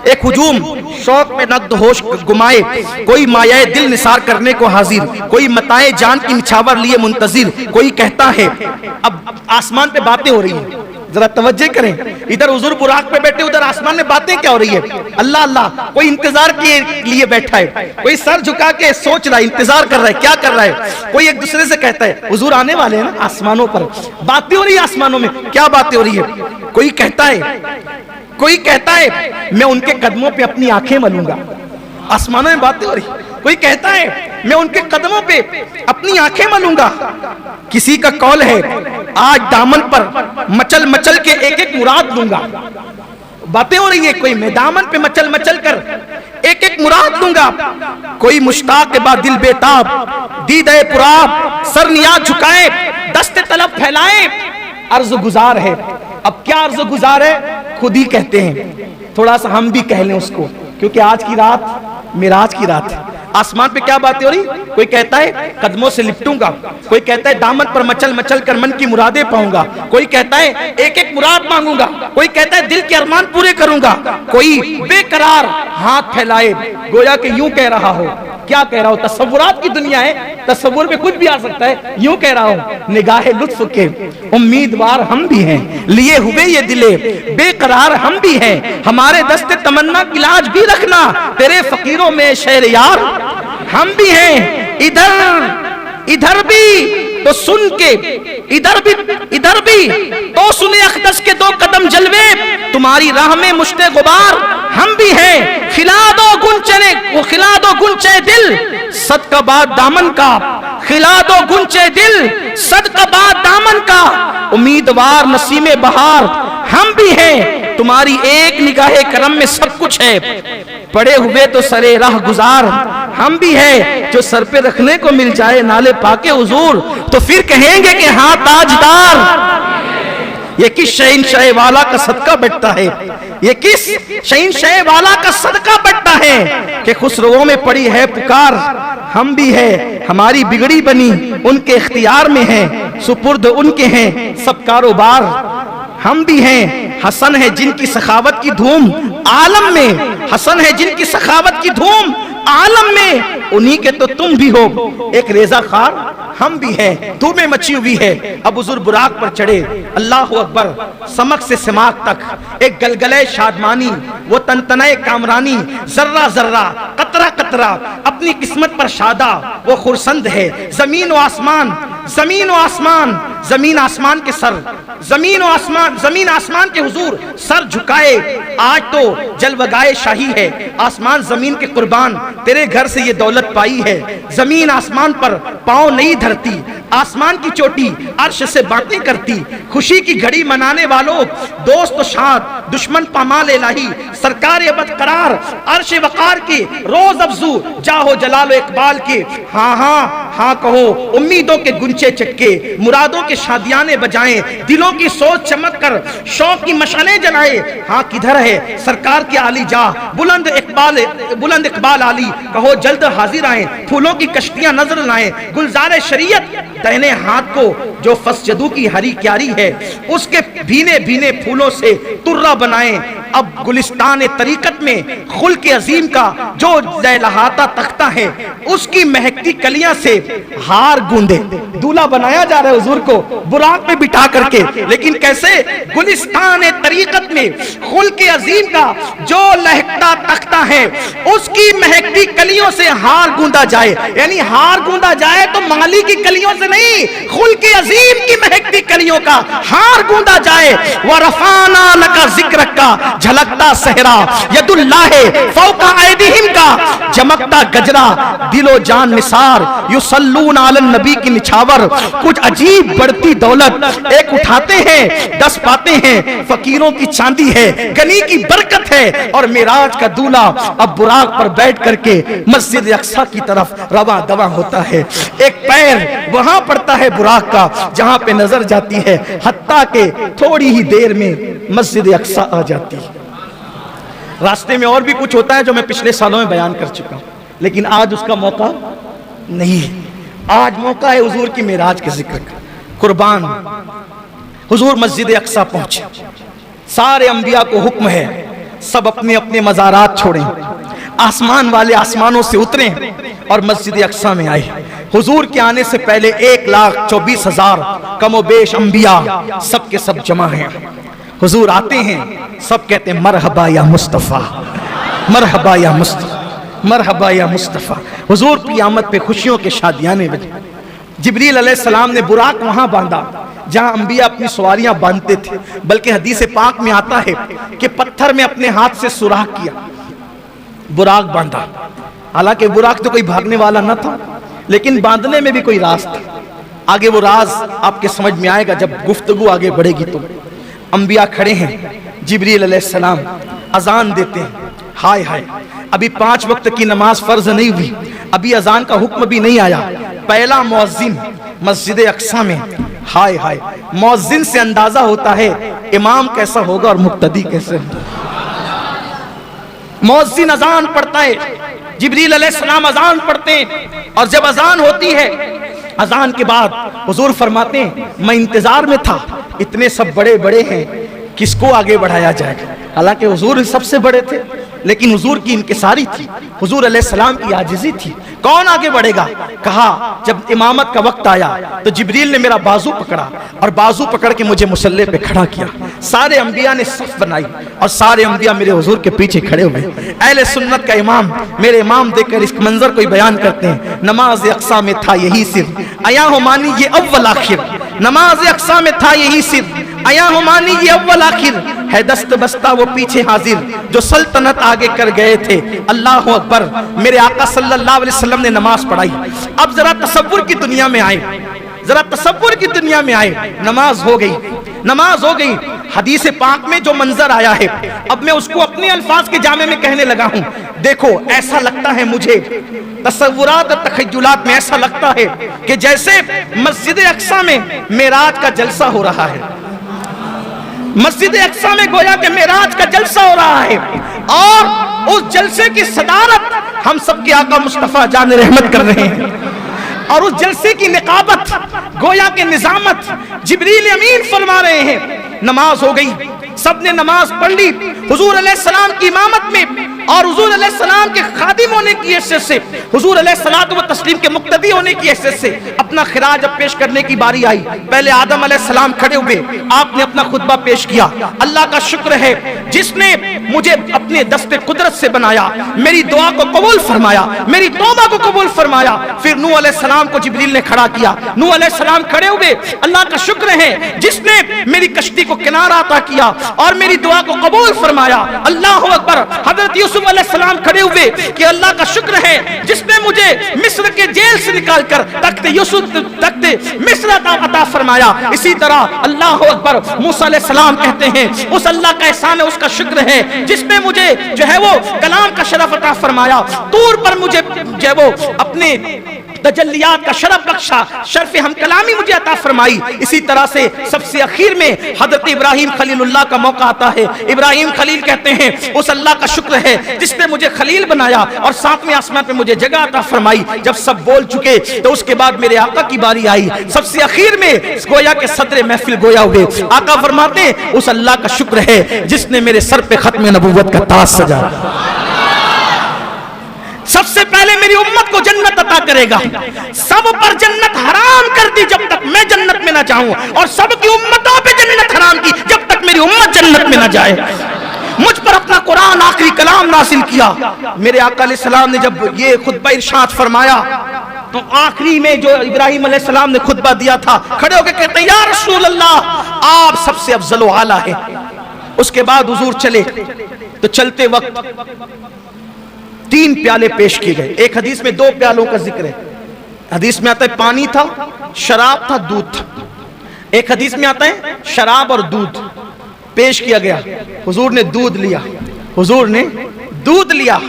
एक हुजूम शौक में नक्द होश गुमाए। कोई मायाए दिल निसार करने को हाजिर, कोई मताए जान की निछावर लिए मुंतजिर। कोई कहता है, अब आसमान पे बातें हो रही हैं, जरा तवज्जो करें। इधर हुजूर बुराक पे बैठे, उधर आसमान में बातें क्या हो रही है? अल्लाह अल्लाह, कोई इंतजार के लिए बैठा है, कोई सर झुका के सोच रहा है, इंतजार कर रहा है, क्या कर रहा है? कोई एक दूसरे से कहता है, हुजूर आने वाले हैं ना, आसमानों पर बातें हो रही है। आसमानों में क्या बातें हो रही है? कोई कहता है मैं उनके कदमों पे अपनी आंखें मलूंगा। आसमानों में बातें हो रही। कोई कहता है मैं उनके कदमों पे अपनी आंखें मलूंगा। किसी का कौल है, आज दामन पर मचल मचल के एक एक मुराद लूंगा। बातें हो रही है, कोई मैं दामन पे मचल मचल कर एक एक मुराद लूंगा। कोई मुश्ताक के बाद दिल बेताब, दीदे पुराब, सर नियाज झुकाए, दस्ते तलब फैलाए, अर्ज गुजार है। अब क्या अर्ज गुजार है? खुद ही कहते हैं। थोड़ा सा हम भी कह लें उसको, क्योंकि आज की रात मिराज की रात है। आसमान पे क्या बातें हो रही? कोई कहता है कदमों से लिपटूंगा, कोई कहता है दामन पर मचल मचल कर मन की मुरादें पाऊंगा, कोई कहता है एक एक मुराद मांगूंगा, कोई कहता है दिल के अरमान पूरे करूंगा। कोई बेकरार हाथ फैलाए, गोया कि यूं कह रहा हो। क्या कह रहा हो? तसव्वुरात की दुनिया है, तसव्वुर में कुछ भी आ सकता है। यूं कह रहा हूं, निगाहे लुत्फ के उम्मीदवार हम भी हैं, लिए हुए ये दिले बेकरार हम भी हैं। हमारे दस्ते तमन्ना की लाज भी रखना, तेरे फकीरों में शेर यार हम भी हैं। इधर भी तो सुन के, इधर भी तो सुने अखदस के दो कदम जलवे, तुम्हारी राह में मुश्ते गुबार हम भी हैं। खिला दो गुंचे दिल सदका बाद दामन का, खिला दो गुंचे दिल सदका बाद दामन का। उम्मीदवार नसीमे बहार हम भी हैं, तुम्हारी एक निगाहे करम में सब कुछ है। पड़े हुए तो सरे राह गुजार हम भी हैं, जो सर पे रखने को मिल जाए नाले पाके हुजूर, तो फिर कहेंगे कि हाँ ताजदार। ये किस शहंशाह वाला का सदका बैठता है, ये किस शहंशाह वाला का सदका बैठता है कि खुसरों में पड़ी है पुकार हम भी है। हमारी बिगड़ी बनी उनके इख्तियार में है, सुपुर्द उनके हैं सब कारोबार हम भी हैं। हसन है जिनकी सखावत की धूम आलम में, हसन है जिनकी सखावत की धूम आलम में, उन्हीं के तो तुम भी हो। एक रेजा खार हम भी हैं, धूमें मची हुई है। अब हुजूर बुराक पर चढ़े, अल्लाह अकबर, समक से सिमाक तक एक गलगले शादमानी, वो तनतनाए कामरानी, जर्रा जर्रा कतरा कतरा अपनी किस्मत पर शादा वो खुरसंद है। जमीन व आसमान, जमीन व आसमान, जमीन आसमान के सर, जमीन व आसमान, जमीन आसमान के हुजूर सर झुकाए। आज तो जलवगाए शाही है, आसमान जमीन के कुर्बान, तेरे घर से ये दौलत पाई है। जमीन आसमान पर पांव नहीं धरती, आसमान की चोटी अर्श से बातें करती, खुशी की घड़ी मनाने वालों दोस्त शाद दुश्मन पामाल इलाही, सरकार बदकरार अर्श वकार के रोज अफजू जाहो जलालो इकबाल के। हाँ हाँ हाँ कहो उम्मीदों के गुंचे चक्के, मुरादों के शादियाने बजाएं, दिलों की सोच चमक कर शौक की मशालें जलाए। हाँ किधर है सरकार के आली जा, बुलंद इकबाल आली, कहो जल्द हाजिर आए, फूलों की कश्तियां नजर लाएं, गुलजारे शरीयत दाहिने हाथ को जो फसजदू की हरी क्यारी है, उसके भीने भीने फूलों से तुर्रा बनाएं। अब गुलिस्तान तरीकत में खुल के अजीम का जो लहलहाता तख्ता है, उसकी महकती कलियां से हार गूंदे। दूल्हा बनाया जा रहा है हुजूर को बुराक में बिठा करके, लेकिन कैसे? गुलिस्तान तरीकत में खुल के अजीम का जो लहकता तख्ता है, उसकी महकती कलियों से हार गूंदा जाए। यानी हार गूंदा जाए तो माली की कलियों से नहीं, खुल के अजीम की महकती कलियों का हार गूंदा जाए। व रफाना लका जिक्र का झलकता सहरा, यदुल्लाह फौका ऐदिहिम का चमकता गजरा, दिलो जान निसार, युसल्लून अलन नबी की निछावर। कुछ अजीब बढ़ती दौलत, एक उठाते हैं 10 पाते हैं, फकीरों की चांदी है, गनी की बरकत है। और मेराज का दूल्हा अब बुराक पर बैठ करके मस्जिद अक्सा की तरफ रवा दवा होता है। एक पैर वहां पड़ता है बुराक का जहां पे नजर जाती है, हत्ता के थोड़ी ही देर में मस्जिद अक्सा आ जाती है। रास्ते में और भी कुछ होता है जो मैं पिछले सालों में बयान कर चुका हूं, लेकिन आज उसका मौका नहीं है। आज मौका है हुजूर की मेराज के जिक्र का। कुर्बान हुजूर मस्जिद अक्सा पहुंचे, सारे अंबिया को हुक्म है सब अपने अपने मज़ारात छोड़ें, आसमान वाले आसमानों से उतरें और मस्जिद अक्सा में आए। हुजूर के आने से पहले 1,24,000 कमोबेश अंबिया सब के सब जमा हैं। हुजूर आते हैं, सब कहते हैं मरहबा या मुस्तफ़ा, मरहबा या मुस्तफ़ा, मरहबा या मुस्तफ़ा। हुजूर की आमद पे खुशियों के शादियाने बजे। जिब्रील अलैहिस्सलाम ने बुराक वहां बांधा जहां अंबिया अपनी सवारियां बांधते थे, बल्कि हदीस पाक में आता है कि पत्थर में अपने हाथ से सुराख किया, बुराक बांधा। हालांकि बुराक तो कोई भागने वाला न था, लेकिन बांधने में भी कोई राज था। आगे वो राज आपके समझ में आएगा जब गुफ्तगू आगे बढ़ेगी। तो अंबिया खड़े हैं, जिब्रील अलैहिस्सलाम अजान देते हैं। हाय हाय, अभी 5 वक्त की नमाज फर्ज नहीं हुई, अभी अजान का हुक्म भी नहीं आया। पहला मुअज्जिन मस्जिद अक्सा में। हाय हाय, मुअज्जिन से अंदाजा होता है इमाम कैसा होगा और मुक्तदी कैसे होगा। मुअज्जिन अजान पढ़ता है, जिब्रील अलैहिस्सलाम अजान पढ़ते हैं, और जब अजान होती है, अजान के बाद हुजूर फरमाते हैं मैं इंतजार में था, इतने सब बड़े बड़े हैं, किसको आगे बढ़ाया जाएगा। हालांकि हुजूर सबसे बड़े थे, लेकिन हुजूर की इनकिसारी थी, हुजूर अलैहिस्सलाम की आजिज़ी थी। कौन आगे बढ़ेगा? कहा जब इमामत का वक्त आया तो जिब्रील ने मेरा बाजू पकड़ा और बाजू पकड़ के मुझे मुसल्ले पे खड़ा किया। सारे अंबिया ने सफ बनाई और सारे अंबिया मेरे हुजूर के पीछे खड़े हुए। अहले सुन्नत का इमाम, मेरे इमाम देखकर इस मंजर को बयान करते हैं, नमाज अक्सा में था यही सिर, आया हो मानी ये अव्वल आखिर। नमाज अक्सा में था यही सिर, आया हो मानी ये अव्वल आखिर। है दस्त बस्ता वो पीछे हाजिर, जो सल्तनत आगे कर गए थे। अल्लाह अकबर। मेरे आका सल्लल्लाहु अलैहि वसल्लम ने नमाज पढ़ाई। अब जरा तसव्वुर की दुनिया में आए, जरा तसव्वुर की दुनिया में आए। नमाज हो गई, नमाज हो गई। हदीस पाक में जो मंजर आया है, अब मैं उसको अपने अल्फाज के जामे में कहने लगा हूं। देखो, ऐसा लगता है मुझे, तसव्वुरात और तखय्युलात में ऐसा लगता है कि जैसे मस्जिद अक्सा में मेराज का जलसा हो रहा है। मस्जिद अक्सा में गोया के मेराज का जलसा हो रहा है, और उस जलसे की सदारत हम सबके आका मुस्तफा जान रहमत कर रहे हैं, और उस जलसे की निकाबत गोया के निजामत जिब्रील अमीन फरमा रहे हैं। नमाज हो गई, सबने नमाज पढ़ ली हुजूर अलैहिस्सलाम की इमामत में, और हुजूर अलैहिस्सलाम के खादिम होने की हैसियत से, हुजूर अलैहिस्सलात व तस्लीम के मुक्तदी होने की हैसियत से अपना खिराज अब पेश करने की बारी आई। पहले आदम अलैहिस्सलाम खड़े हुए, आपने अपना खुतबा पेश किया। अल्लाह का शुक्र है जिसने मुझे अपने दस्ते कुदरत से बनाया, मेरी दुआ को कबूल फरमाया, मेरी तौबा को कबूल फरमाया। फिर नूह अलैहिस्सलाम को जिब्रील ने खड़ा किया, नूह अलैहिस्सलाम खड़े हुए। अल्लाह का शुक्र है जिसने मेरी कश्ती को किनारा अता किया और मेरी दुआ को कबूल फरमाया। अल्लाह अकबर। हजरत यूसुफ अलैहिस्सलाम खड़े हुए कि अल्लाह का शुक्र है जिसने मुझे मिस्र के जेल से निकालकर तख्ते यूसुफ तख्ते मिस्र अता फरमाया। इसी तरह अल्लाह अकबर, मूसा अलैहिस्सलाम कहते हैं उस अल्लाह का एहसान है, उसका शुक्र है जिसने मुझे जो है वो कलाम का शरफ अता फरमाया। तूर पर मुझे जो है वो अपने तजल्लियात का शरफ बख्शा, शर्फ हम कलामी मुझे अता फरमाई। इसी तरह से सबसे आखिर में हजरत इब्राहिम खलीलुल्लाह का मौका आता है। इब्राहिम खलील कहते हैं उस अल्लाह का शुक्र है जिसने मुझे खलील बनाया और सातवें आसमान पे मुझे जगह अता फरमाई। जब सब बोल चुके तो उसके बाद मेरे आका की बारी आई। सबसे आखिर में गोया के सदरे महफिल गोया हुए आका फरमाते उस अल्लाह का शुक्र है जिसने मेरे सर पे खत्म नबूवत का ताज सजाया। सबसे पहले मेरी उम्मत को जन्नत अता करेगा। सब पर जन्नत हराम कर दी जब तक मैं जन्नत में ना जाऊं, और सबकी उम्मतों पे जन्नत हराम की जब तक मेरी उम्मत जन्नत में ना जाए। मुझ पर अपना कुरान आखिरी कलाम नासिल किया। मेरे आका अलैहिस्सलाम ने जब ये खुतबा इरशाद फरमाया तो आखिरी में जो इब्राहिम अलैहिस्सलाम ने खुतबा दिया था, खड़े होकर कहते हैं या रसूल अल्लाह आप सबसे अफजल व आला है। उसके बाद हुजूर चले तो चलते वक्त 3 प्याले पेश किए गए। एक हदीस में 2 प्यालों का जिक्र है। हदीस में आता है पानी था, शराब था, दूध था। एक हदीस में आता है शराब और दूध पेश किया गया। हुजूर ने दूध लिया, हुजूर ने दूध लिया।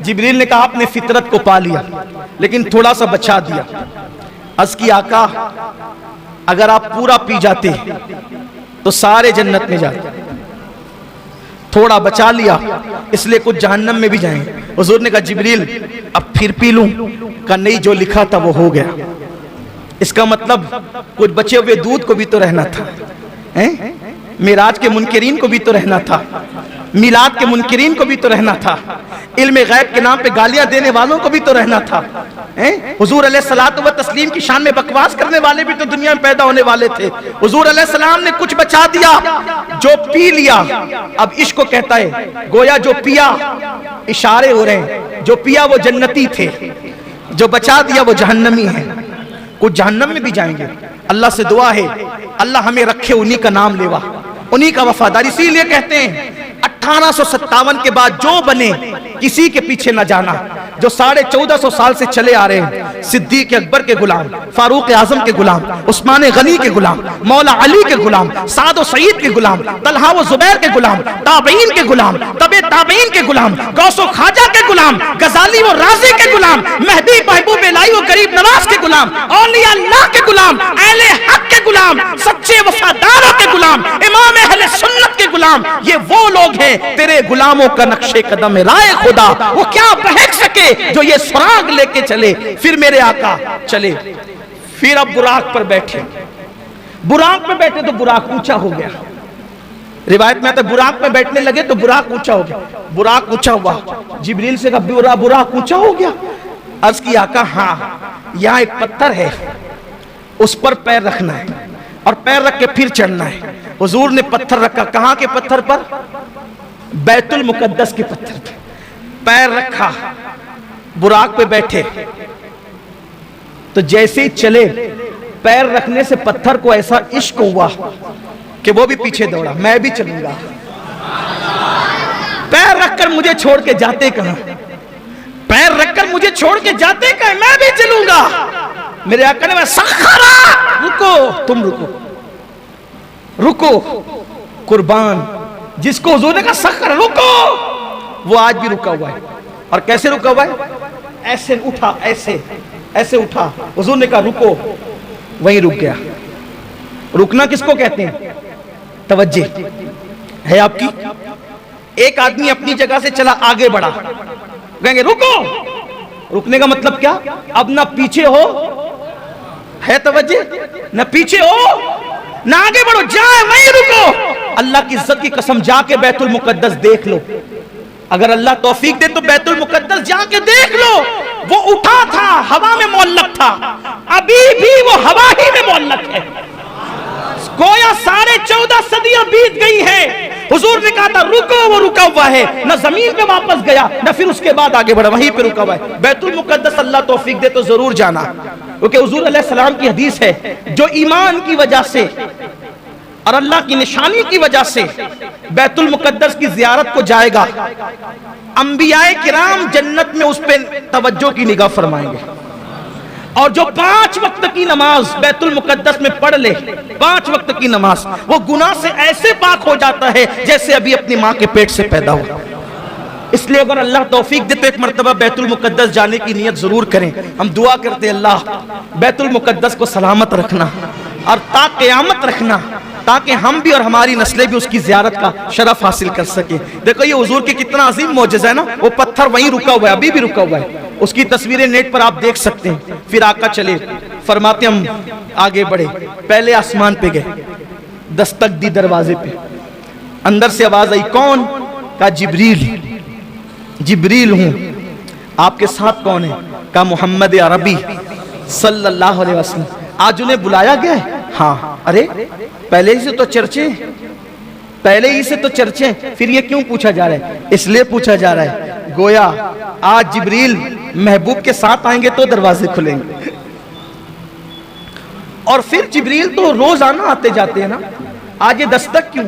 जिब्रील ने कहा आपने फितरत को पा लिया लेकिन थोड़ा सा बचा दिया। अर्ज़ की आका अगर आप पूरा पी जाते तो सारे जन्नत में जाते, थोड़ा बचा लिया इसलिए कुछ जहन्नम में भी जाएंगे। हुजूर ने कहा जिब्रील अब फिर पी लूं? का नहीं, जो लिखा था वो हो गया। इसका मतलब कुछ बचे हुए दूध को भी तो रहना था, हैं? मिराज के मुनकिरीन को भी तो रहना था, मिलाद के मुनकिरीन को भी तो रहना था, इल्म गैब के नाम पे गालियां देने वालों को भी तो रहना था, हैं? हुजूर अलैहिस्सलातु व तस्लीम की शान में बकवास करने वाले भी तो दुनिया में पैदा होने वाले थे। हुजूर अलैहिस्सलाम ने कुछ बचा दिया, जो पी लिया। अब इश्क को कहता है गोया जो पिया, इशारे हो रहे हैं, जो पिया वो जन्नती थे, जो बचा दिया वो जहन्नमी है। कुछ जहन्नम में भी जाएंगे। अल्लाह से दुआ है अल्लाह हमें रखे उन्हीं का नाम लेवा, उन्हीं का वफादार। इसीलिए कहते हैं 1857 के बाद जो बने किसी के पीछे न जाना। जो 1450 साल से चले आ रहे हैं, सिद्दीक अकबर के गुलाम, फारूक आजम के गुलाम, उस्मान गनी के गुलाम, मौला अली के गुलाम, साद सईद के गुलाम, तलहा व जुबैर के गुलाम, ताबईन के गुलाम, तबे ताबईन के गुलाम, गौसो खाजा के गुलाम, गजाली व राजी के गुलाम, मेहदी महबूब इलाही व गरीब नवाज के गुलाम, औलिया अल्लाह के गुलाम, अहले हक के गुलाम, सच्चे वफादारों के गुलाम, इमाम अहले सुन्नत के गुलाम। ये वो लोग हैं तेरे गुलामों का नक्शे कदम है राय खुदा, वो क्या बहक सके जो ये सुराग लेके चले। फिर मेरे आका चले, फिर अब बुराक पर बैठे। बुराक पे बैठे तो बुराक ऊंचा हो गया। रिवायत में आता है बुराक पे बैठने लगे तो बुराक ऊंचा हो गया। बुराक ऊंचा हुआ, जिब्रील से कहा बुराक ऊंचा हो गया? अर्ज की आका हाँ, यहाँ एक पत्थर है, उस पर पैर रखना है और पैर रख के फिर चढ़ना है। हुजूर ने पत्थर रखा। कहाँ के पत्थर पर? बैतुल मुकद्दस के पत्थर पे पैर रखा, बुराक पे बैठे। तो जैसे ही चले, पैर रखने से पत्थर को ऐसा इश्क हुआ कि वो भी पीछे दौड़ा, मैं भी चलूंगा। पैर रखकर मुझे छोड़ के जाते कहां? पैर रखकर मुझे छोड़ के जाते कहां? मैं भी चलूंगा। मेरे आका ने सखरा, रुको, तुम रुको, रुको। कुर्बान जिसको हुजूर ने कहा सखर रुको, वो आज भी रुका हुआ है। और कैसे रुका हुआ है? ऐसे उठा, ऐसे ऐसे उठा। हुजूर ने कहा रुको, वहीं रुक गया। रुकना किसको कहते हैं? तवज्जो है आपकी। एक आदमी अपनी जगह से चला, आगे बढ़ा, कहेंगे रुको। रुकने का मतलब क्या? अब ना पीछे हो, है तवज्जो, ना पीछे हो ना आगे बढ़ो, जाए वहीं रुको। अल्लाह की इज्जत की कसम, जाके बैतुल मुकद्दस देख लो। अगर अल्लाह तौफीक दे तो बैतुल मुकद्दस जाके देख लो। वो उठा था, हवा में मुअल्लक था, अभी भी वो हवा ही में मुअल्लक है। गोया 14.5 सदियां बीत गई है। हुजूर ने कहा था रुको, वो रुका हुआ है, न जमीन पे वापस गया न फिर उसके बाद आगे बढ़ा, वहीं पे रुका हुआ है। बैतुल मुकद्दस अल्लाह तौफीक दे तो जरूर जाना, क्योंकि हुजूर अलैहिस्सलाम की हदीस है जो ईमान की वजह से और अल्लाह की निशानी की वजह से बैतुल मुकद्दस की जियारत को जाएगा, अंबियाए किराम जन्नत में उस पर तवज्जो की निगाह फरमाएंगे। और जो 5 वक्त की नमाज बैतुल मुकद्दस में पढ़ ले, 5 वक्त की नमाज, वो गुनाह से ऐसे पाक हो जाता है जैसे अभी अपनी माँ के पेट से पैदा हुआ। इसलिए अगर अल्लाह तौफीक दे तो एक मरतबा बैतुल मुकद्दस जाने की नियत जरूर करें। हम दुआ करते हैं अल्लाह बैतुल मुकद्दस को सलामत रखना और ता क़यामत रखना, ताकि हम भी और हमारी नस्लें भी उसकी ज़ियारत का शरफ हासिल कर सके। देखो ये हुजूर की कितना अजीम मौजज़ा है ना, वो पत्थर वहीं रुका हुआ है, अभी भी रुका हुआ है, उसकी तस्वीरें नेट पर आप देख सकते हैं। फिर आका चले, फरमाते हम आगे बढ़े, पहले आसमान पे गए, दस्तक दी दरवाजे पे, अंदर से आवाज आई, कौन? कहा जिब्रील। जिब्रील हूं, आपके साथ कौन है? कहा मोहम्मद अरबी सल्लल्लाहु अलैहि वसल्लम। आज उन्हें बुलाया गया है? हाँ। अरे पहले ही से तो चर्चे, पहले ही से तो चर्चे, फिर ये क्यों पूछा जा रहा है? इसलिए पूछा जा रहा है गोया आज जिब्रील महबूब के साथ आएंगे तो दरवाजे खुलेंगे। और फिर जिब्रील तो रोजाना आते जाते हैं ना, आज ये दस्तक क्यों?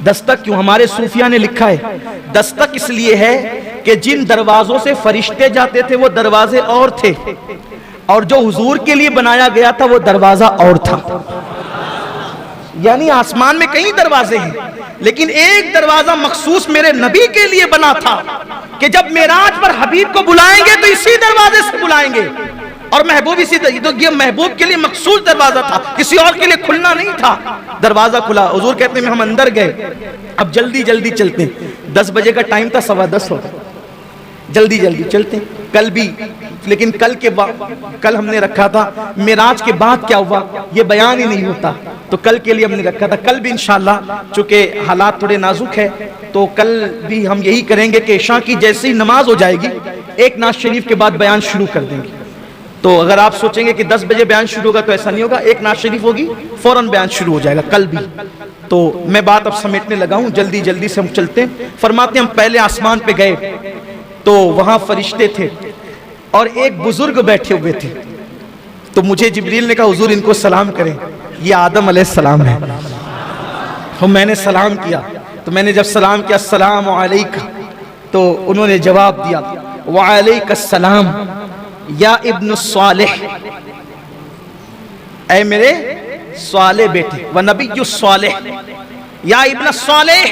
दस्तक क्यों? हमारे सूफिया ने लिखा है दस्तक इसलिए है कि जिन दरवाजों से फरिश्ते जाते थे वो दरवाजे और थे, और जो हुजूर के लिए बनाया गया था वो दरवाजा और था। यानी आसमान में कई दरवाजे हैं, लेकिन एक दरवाजा मखसूस मेरे नबी के लिए बना था कि जब मेराज पर हबीब को बुलाएंगे तो इसी दरवाजे से बुलाएंगे, और महबूब इसी तो ये महबूब के लिए मखसूस दरवाजा था, किसी और के लिए खुलना नहीं था। दरवाजा खुला, हुजूर कहते हैं हम अंदर गए, अब जल्दी जल्दी चलते हैं, 10 बजे का टाइम था, 10:15 होता, जल्दी जल्दी चलते हैं। कल भी, लेकिन कल हमने रखा था मेराज के बाद क्या हुआ ये बयान ही नहीं होता, तो कल के लिए हमने रखा था। कल भी इंशाअल्लाह, चूंकि हालात थोड़े नाजुक है, तो कल भी हम यही करेंगे कि इशा की जैसे ही नमाज हो जाएगी, एक नाज शरीफ के बाद बयान शुरू कर देंगे। तो अगर आप सोचेंगे कि 10 बजे बयान शुरू होगा तो ऐसा नहीं होगा, एक नाज शरीफ होगी फौरन बयान शुरू हो जाएगा कल भी। तो मैं बात अब समेटने लगा हूं, जल्दी जल्दी से हम चलते हैं। फरमाते हम पहले आसमान पे गए तो वहां फरिश्ते थे और एक बुजुर्ग बैठे हुए थे, तो मुझे जिब्रील ने कहा हुजूर इनको सलाम करें, ये आदम अलैहिस्सलाम है। तो मैंने सलाम किया, तो मैंने जब सलाम किया अस्सलामु अलैका, तो उन्होंने जवाब दिया व अलैकस्सलाम या इब्न सालेह, ऐ मेरे साले बेटे, व नबी सालेह या इब्न सालेह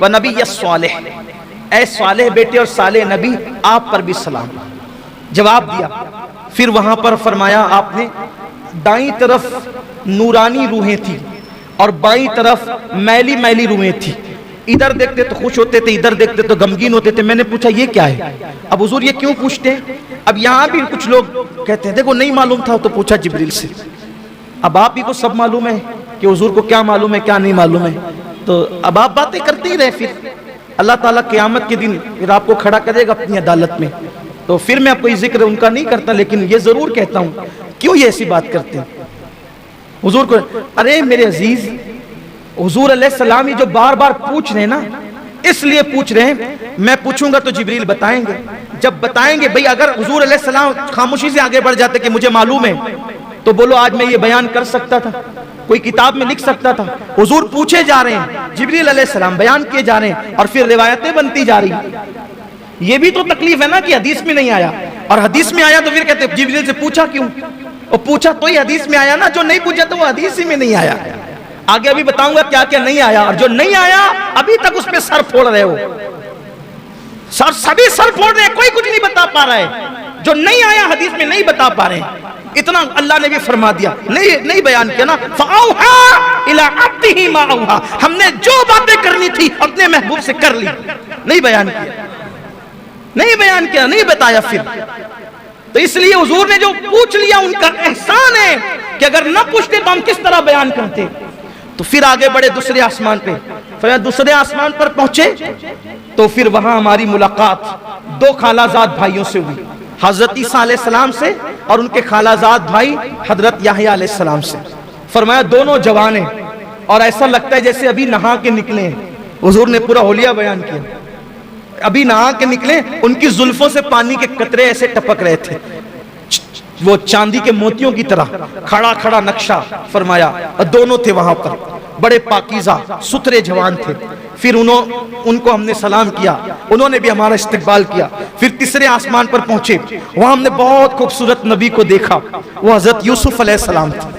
व नबी सालेह, ऐ सालेह बेटे और साले नबी, आप पर भी सलाम। जवाब दिया। फिर वहां पर फरमाया आपने दाईं तरफ नूरानी रूहें थी और बाईं तरफ मैली मैली रूहें थी, इधर देखते तो खुश होते थे, इधर देखते तो गमगीन होते थे। मैंने पूछा ये क्या है? अब हुजूर ये क्यों पूछते हैं? अब यहाँ भी कुछ लोग कहते हैं देखो नहीं मालूम था तो पूछा जिब्रील से। अब आप ही को सब मालूम है कि हुजूर को क्या मालूम है क्या नहीं मालूम है, तो अब आप बातें करते ही रहे, फिर अल्लाह ताला क़यामत के दिन फिर आपको खड़ा करेगा अपनी अदालत में। तो फिर मैं आपको जिक्र उनका नहीं करता, लेकिन ये जरूर कहता हूँ क्यों ये ऐसी बात करते हैं हुजूर को। अरे मेरे अजीज, हुजूर अलैहिस्सलाम ही जो बार बार पूछ रहे हैं ना, इसलिए पूछ रहे हैं। मैं पूछूंगा तो जिब्रील बताएंगे, जब बताएंगे भाई अगर हुजूर अलैहिस्सलाम खामोशी से आगे बढ़ जाते कि मुझे मालूम है, तो बोलो आज मैं ये बयान कर सकता था, कोई किताब में लिख सकता था। हुजूर पूछे जा रहे हैं, जिब्रील अलैहिस्सलाम बयान किए जा रहे हैं, और फिर रिवायतें बनती जा रही। ये भी तो तकलीफ है ना कि हदीस में नहीं आया, और हदीस में आया तो फिर कहते जिब्रील से पूछा क्यों? और पूछा तो ही हदीस में आया ना, जो नहीं पूछा तो वो हदीस ही में नहीं आया। आगे अभी बताऊंगा क्या क्या नहीं आया, और जो नहीं आया अभी तक उस पे सर फोड़ रहे हो। सभी सर फोड़ रहे हैं, कोई कुछ नहीं बता पा रहा है। जो नहीं आया हदीस में नहीं बता पा रहे हैं, इतना अल्लाह ने भी फरमा दिया, नहीं बयान किया ना। फ़अौहा इला अब्दिही मा औहा, हमने जो बातें करनी थी अपने महबूब से कर ली, नहीं बयान किया, नहीं बयान किया, नहीं बताया। फिर तो इसलिए हुजूर ने जो पूछ लिया उनका एहसान है कि अगर न पूछते तो हम किस तरह बयान करते। तो फिर आगे बढ़े दूसरे आसमान पे, फिर दूसरे आसमान पर पहुंचे तो फिर वहां हमारी मुलाकात 2 खालाजाद भाइयों से हुई, हजरत ईसा अलैहिस्सलाम से और उनके खालाजाद भाई हजरत याहया अलैहिस्सलाम से। फरमाया दोनों जवान हैं और ऐसा लगता है जैसे अभी नहा के निकले हैं। हुजूर ने पूरा होलिया बयान किया, अभी नहा के निकले, उनकी जुल्फों से पानी के कतरे ऐसे टपक रहे थे। वो चांदी के मोतियों की तरह खड़ा खड़ा नक्शा फरमाया, और दोनों थे वहां पर, बड़े पाकीज़ा सुथरे जवान थे। फिर उनको हमने सलाम किया, उन्होंने भी हमारा इस्तकबाल किया। फिर तीसरे आसमान पर पहुंचे, वहां हमने बहुत खूबसूरत नबी को देखा, वो हजरत यूसुफ अलैहिस्सलाम थे।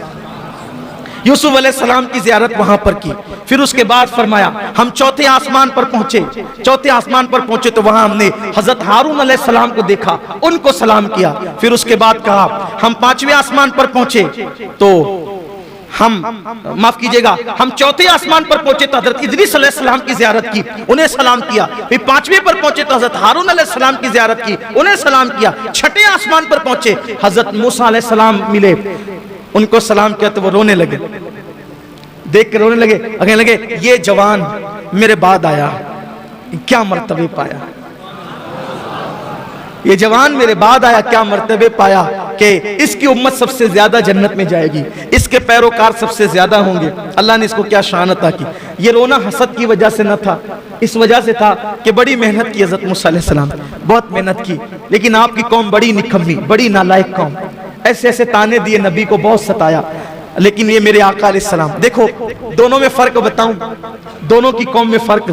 यूसुफ अलैहिस्सलाम की ज़ियारत वहां पर की। फिर उसके बाद फरमाया हम चौथे आसमान पर पहुंचे। चौथे आसमान पर पहुंचे तो वहां हमने हजरत हारून अलैहिस्सलाम को देखा, उनको सलाम किया। फिर उसके बाद कहा हम पांचवें आसमान पर पहुंचे तो हम माफ कीजिएगा, हम चौथे आसमान पर पहुंचे तो हजरत इदरीस अलैहिस्सलाम की ज़ियारत की, उन्हें सलाम किया। फिर पांचवें पर पहुंचे तो हजरत हारून अलैहिस्सलाम की ज़ियारत की, उन्हें सलाम किया। छठे आसमान पर पहुंचे, हजरत मूसा अलैहिस्सलाम मिले, उनको सलाम किया तो वो रोने लगे, देख कर रोने लगे, कहने लगे ये जवान मेरे बाद आया, क्या मर्तबे पाया, ये जवान मेरे बाद आया, क्या मर्तबे पाया कि इसकी उम्मत सबसे ज्यादा जन्नत में जाएगी, इसके पैरोकार सबसे ज्यादा होंगे। अल्लाह ने इसको क्या शान अता की। ये रोना हसद की वजह से न था, इस वजह से था कि बड़ी मेहनत की हज़रत मूसा अलैहिस्सलाम, बहुत मेहनत की, लेकिन आपकी कौम बड़ी निकम्मी, बड़ी नालायक कौम, ऐसे ऐसे ताने दिए, नबी को बहुत सताया। लेकिन ये मेरे आका अलैहिस्सलाम, देखो दोनों में फर्क बताऊं, दोनों की कौम में फर्क।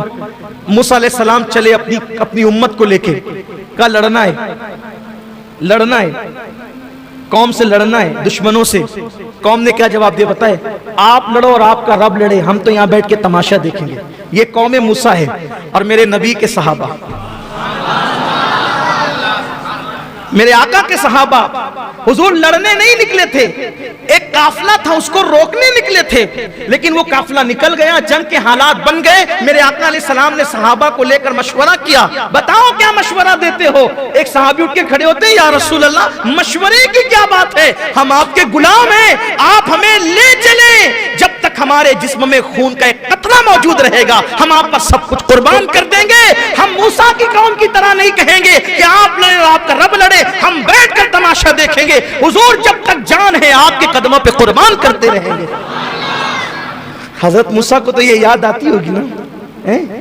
मूसा अलैहिस्सलाम चले अपनी उम्मत को लेके, का लड़ना है, लड़ना है, कौम से लड़ना है, दुश्मनों से। कौम ने क्या जवाब दिया बताए, आप लड़ो और आपका रब लड़े, हम तो यहाँ बैठ के तमाशा देखेंगे। ये कौम मूसा है और मेरे नबी के सहाबा, मेरे आका के सहाबा हुजूर लड़ने नहीं निकले थे, एक काफिला था उसको रोकने निकले थे, लेकिन वो काफिला निकल गया, जंग के हालात बन गए। मेरे आका अलैहिस्सलाम ने सहाबा को लेकर मशवरा किया, बताओ क्या मशवरा देते हो। एक सहाबी उठ के खड़े होते हैं, या रसूल अल्लाह मशवरे की क्या बात है, हम आपके गुलाम हैं, आप हमें ले चले, जब तक हमारे जिस्म में खून का एक कतरा मौजूद रहेगा हम आप पर सब कुछ कुर्बान कर देंगे। हम मूसा की कौम की तरह नहीं कहेंगे कि आप लड़े और आपका रब लड़े, हम बैठकर तमाशा देखेंगे। हुजूर जब तक जान है आपके कदमों पे कुर्बान करते रहेंगे। हजरत मूसा को तो ये याद आती होगी ना,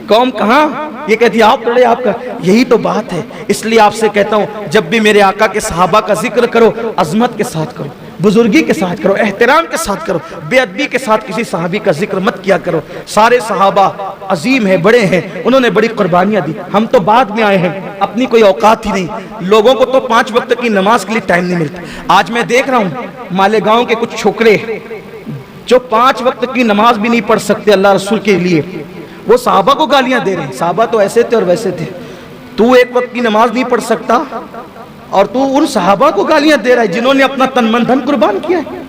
कौम कहाँ, ये कहती है आप लड़े आपका, यही तो बात है। इसलिए आपसे कहता हूं जब भी मेरे आका के सहाबा का जिक्र करो अजमत के साथ करो, बुजुर्गी के साथ करो, एहतराम के साथ करो, बेअदबी के साथ किसी सहाबी का जिक्र मत किया करो। सारे सहाबा अजीम है, बड़े हैं, उन्होंने बड़ी कुर्बानियां दी, हम तो बाद में आए हैं, अपनी कोई औकात ही नहीं। लोगों को तो 5 वक्त की नमाज के लिए टाइम नहीं मिलता। आज मैं देख रहा हूँ मालेगांव के कुछ छोकरे जो 5 वक्त की नमाज भी नहीं पढ़ सकते अल्लाह रसूल के लिए, वो सहाबा को गालियां दे रहे हैं, सहाबा तो ऐसे थे और वैसे थे, तू एक वक्त की नमाज नहीं पढ़ सकता और तू उन सहाबा को गालियां दे रहा है जिन्होंने अपना तन मन धन कुर्बान किया है।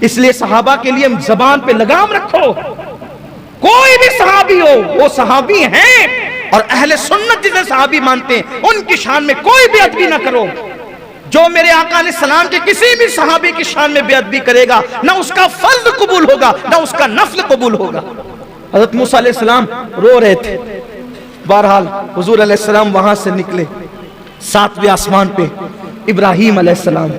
इसलिए सहाबा के लिए जबान पे लगाम रखो, कोई भी सहाबी हो वो सहाबी हैं, और अहले सुन्नत जिसे सहाबी मानते हैं उनकी शान में कोई बेअदबी ना करो। जो मेरे आका अलैहिस्सलाम के किसी भी सहाबी की शान में बेअदबी करेगा ना उसका फर्ज कबूल होगा ना उसका नफल कबूल होगा। हज़रत मूसा अलैहिस्सलाम रो रहे थे। बहरहाल हुजूर अलैहिस्सलाम वहां से निकले, 7वें आसमान पे इब्राहीम अलैहिस्सलाम,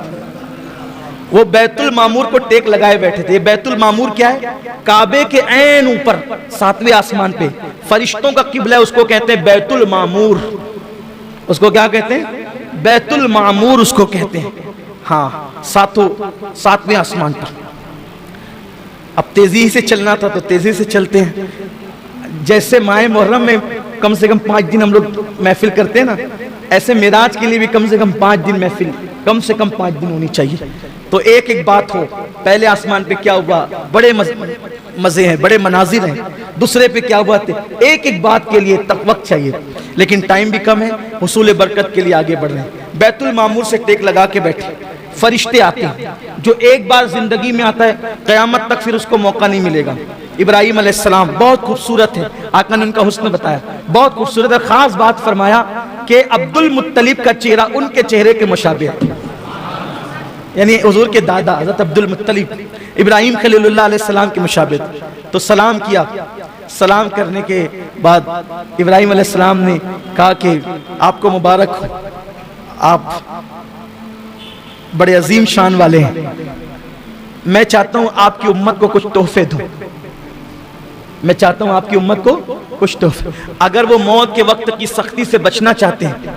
वो बैतुल मामूर को टेक लगाए बैठे थे। बैतुल मामूर क्या है, काबे के ऐन ऊपर 7वें आसमान पे, फरिश्तों का किबला है, उसको कहते हैं बैतुल मामूर। उसको क्या कहते हैं, बैतुल मामूर उसको कहते हैं। हाँ, 7वें आसमान पर। अब तेजी से चलना था तो तेजी से चलते हैं। जैसे माह मुहर्रम में कम से कम 5 दिन हम लोग महफिल करते हैं ना, ऐसे मेराज के लिए भी कम से कम 5 दिन महफिल, कम से कम 5 दिन होनी चाहिए। तो एक एक बात हो, पहले आसमान पे क्या हुआ, बड़े मजे हैं, बड़े मनाजिर हैं। दूसरे पे क्या हुआ थे, एक एक बात के लिए तक वक्त चाहिए, लेकिन टाइम भी कम है, हुसूल बरकत के लिए आगे बढ़ रहे हैं। बैतुल मामूर से टेक लगा के बैठे, फरिश्ते आते हैं, जो एक बार जिंदगी में आता है क़यामत तक फिर उसको मौका नहीं मिलेगा। इब्राहीम अलैहिस्सलाम बहुत खूबसूरत है, आका ने उनका हुस्न बताया, बहुत खूबसूरत है। खास बात फरमाया कि अब्दुल मुत्तलिब का चेहरा उनके चेहरे के मुशाबिह है, यानी हुजूर के दादा हज़रत अब्दुल मुत्तलिब इब्राहीम खलीलुल्लाह अलैहिस्सलाम के मुशाबिह। तो सलाम किया, सलाम करने के बाद इब्राहीम अलैहिस्सलाम ने कहा कि आपको मुबारक हो, आप बड़े अजीम शान वाले हैं, मैं चाहता हूं आपकी उम्मत को कुछ तोहफे दूं, मैं चाहता हूं आपकी उम्मत को कुछ तोहफे। अगर वो मौत के वक्त की सख्ती से बचना चाहते हैं,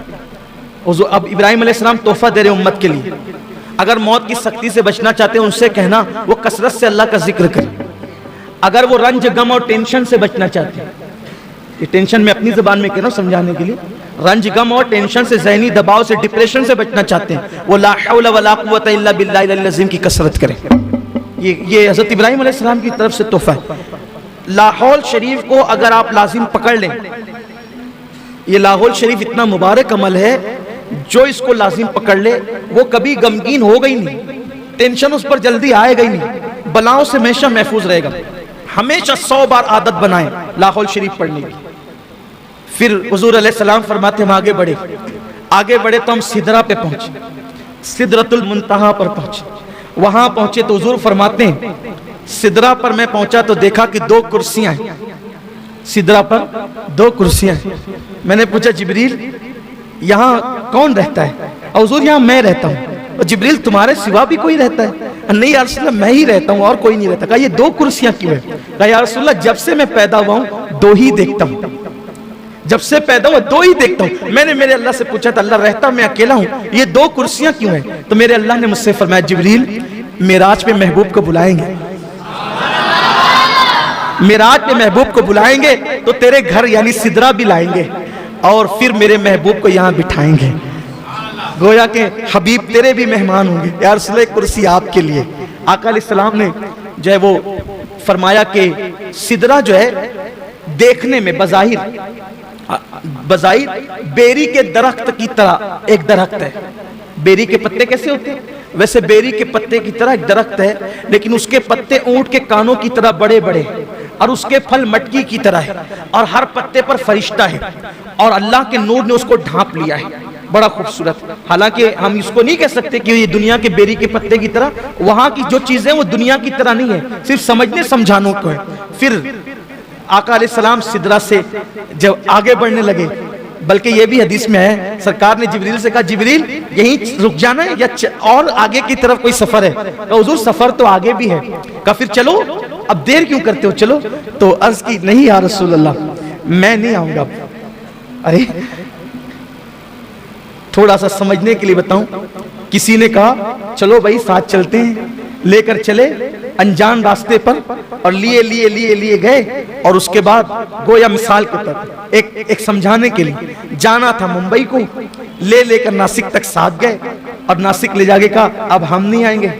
अब इब्राहीम अलैहिस्सलाम तोहफा दे रहे उम्मत के लिए, अगर मौत की सख्ती से बचना चाहते हैं उनसे कहना वो कसरत से अल्लाह का जिक्र करें। अगर वो रंज गम और टेंशन से बचना चाहते हैं, ये टेंशन में अपनी जुबान में कह रहा हूं समझाने के लिए, रंज गम और टेंशन से, ज़हनी दबाव से, डिप्रेशन से बचना चाहते हैं, वो ला हौला वला कुव्वता इल्ला बिल्लाहिल अज़ीम की कसरत करें। ये हज़रत इब्राहीम अलैहिस्सलाम की तरफ से तोहफा है। लाहौल शरीफ को अगर आप लाजिम पकड़ लें, ये लाहौल शरीफ इतना मुबारक अमल है, जो इसको लाजिम पकड़ ले वो कभी गमगीन होगा ही नहीं, टेंशन उस पर जल्दी आएगा ही नहीं, बलाओं से हमेशा महफूज रहेगा। हमेशा 100 बार आदत बनाएं लाहौल शरीफ पढ़ने की। फिर हुजूर अलैहिस्सलाम फरमाते हम आगे बढ़े तो हम सिदरा पे पहुंचे, सिदरतुल मुंतहा पर पहुंचे। वहां पहुंचे तो हुजूर फरमाते हैं सिदरा पर मैं पहुंचा तो देखा कि 2 कुर्सियां हैं, सिदरा पर 2 कुर्सियां हैं। मैंने पूछा जिब्रील यहाँ कौन रहता है? और हुजूर यहाँ मैं रहता हूँ। और जिब्रील तुम्हारे सिवा भी कोई रहता है? नहीं या रसूल अल्लाह मैं ही रहता हूँ और कोई नहीं रहता। कहा ये 2 कुर्सियां क्यों है? कहा या रसूल अल्लाह जब से मैं पैदा हुआ हूँ 2 ही देखता हूँ, जब से पैदा हुआ 2 ही देखता हूँ। मैंने मेरे अल्लाह से पूछा था अल्लाह रहता मैं अकेला हूँ, ये 2 कुर्सियां क्यों हैं? तो मेरे अल्लाह ने मुझसे फरमाया जिब्रील मेराज पे महबूब को बुलाएंगे, मेराज पे महबूब को बुलाएंगे तो तेरे घर यानी सिदरा भी लाएंगे और फिर मेरे महबूब को यहाँ बिठाएंगे। गोया के हबीब तेरे भी मेहमान होंगे। यार रसूल कुर्सी आपके लिए। आका अलैहिस्सलाम ने जो है वो फरमाया कि सिदरा जो है देखने में बज़ाहिर बेरी के दरख्त की तरह एक दरख्त है। बेरी के पत्ते कैसे होते हैं? वैसे बेरी के पत्ते की तरह एक दरख्त है, लेकिन उसके पत्ते ऊंट के कानों की तरह बड़े बड़े और उसके फल मटकी की तरह है और हर पत्ते पर फरिश्ता है और अल्लाह के नूर ने उसको ढांप लिया है, बड़ा खूबसूरत। हालांकि हम इसको नहीं कह सकते कि ये दुनिया के बेरी के पत्ते की तरह, वहां की जो चीजें वो दुनिया की तरह नहीं है, सिर्फ समझने समझाने को है। फिर आका अलैहिस्सलाम सिदरा से जब आगे बढ़ने लगे, बल्कि ये भी हदीस में है सरकार ने जिब्रील से कहा जिब्रील यहीं रुक जाना है या और आगे की तरफ कोई सफर है? तो हुजूर सफर तो आगे भी है। कहा फिर चलो, अब देर क्यों करते हो, चलो। तो अर्ज की नहीं या रसूल अल्लाह मैं नहीं आऊंगा। अरे थोड़ा सा समझने के लिए बताऊं, किसी ने कहा चलो भाई साथ चलते हैं, लेकर चले अनजान रास्ते पर और लिए गए और उसके बाद गोया मिसाल के तौर एक समझाने के लिए जाना था मुंबई को, लेकर नासिक तक साथ गए और नासिक ले जाके कहा अब हम नहीं आएंगे,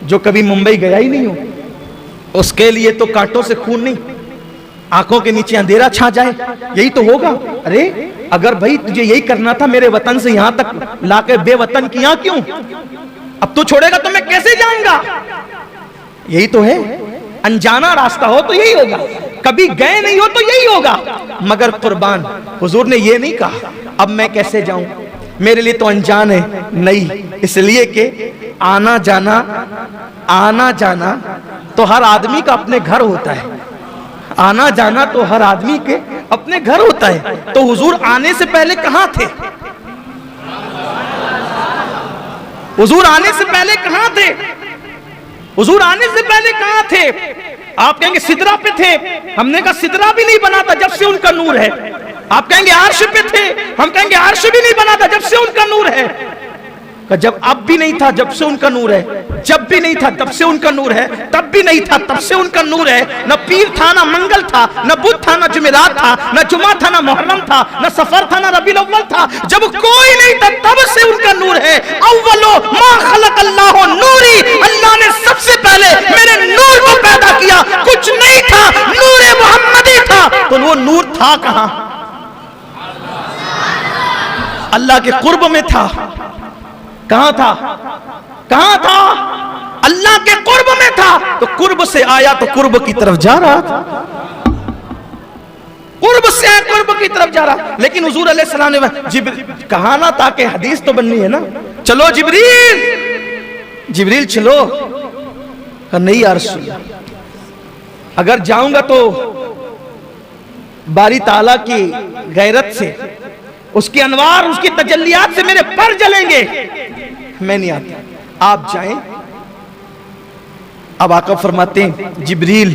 जो कभी मुंबई गया ही नहीं हो उसके लिए तो कांटों से खून नहीं, आंखों के नीचे अंधेरा छा जाए, यही तो होगा। अरे अगर भाई तुझे यही करना था मेरे वतन से यहां तक लाकर बेवतन किया क्यों? अब तू छोड़ेगा तो मैं कैसे जाऊंगा? यही तो है, अनजाना रास्ता हो तो यही होगा, कभी गए नहीं हो तो यही होगा। मगर कुर्बान हुजूर ने ये नहीं कहा अब मैं कैसे जाऊं, मेरे लिए तो अनजान है, नहीं, इसलिए कि आना जाना तो हर आदमी का अपने घर होता है, आना जाना तो हर आदमी के अपने घर होता है। तो हुजूर आने से पहले कहां थे? हुजूर आने से पहले कहां थे? हुजूर आने से पहले कहां थे? आप कहेंगे सिदरा पे थे, हमने कहा सिदरा भी नहीं बना था जब से उनका नूर है। आप कहेंगे अर्श पे थे, हम कहेंगे अर्श भी नहीं बना था जब से उनका नूर है। जब अब भी नहीं था जब से उनका नूर है, जब भी नहीं था तब से उनका नूर है, तब भी नहीं था तब से उनका नूर है। न पीर था, न मंगल था, न बुध था, न जुमेरात था, न जुमा था, न मुहर्रम था, न सफर था, न रबीउल अव्वल था। जब कोई नहीं था तब से उनका नूर है। अव्वलो मा खलक़ल्लाहु नूरी, अल्लाह ने सबसे पहले मेरे नूर को पैदा किया, कुछ नहीं था, नूर मोहम्मदी था। तो वो नूर था कहां? अल्लाह के कुर्ब में था। कहां था? कहां था? अल्लाह के कुर्ब में था। तो कुर्ब से आया तो कुर्ब की तरफ जा रहा था, कुर्ब से आया कुर्ब की तरफ जा रहा। लेकिन हुजूर अलैहिस्सलाम ने कहा ना, ताकि हदीस तो बननी है ना, चलो जिब्रील चलो। नहीं यार रसूल, अगर जाऊंगा तो बारी ताला की गैरत से, उसके अनवार, उसकी तजल्लियात से मेरे पर जलेंगे, मैं नहीं आता, आप जाएं। अब आका फरमाते हैं जिब्रील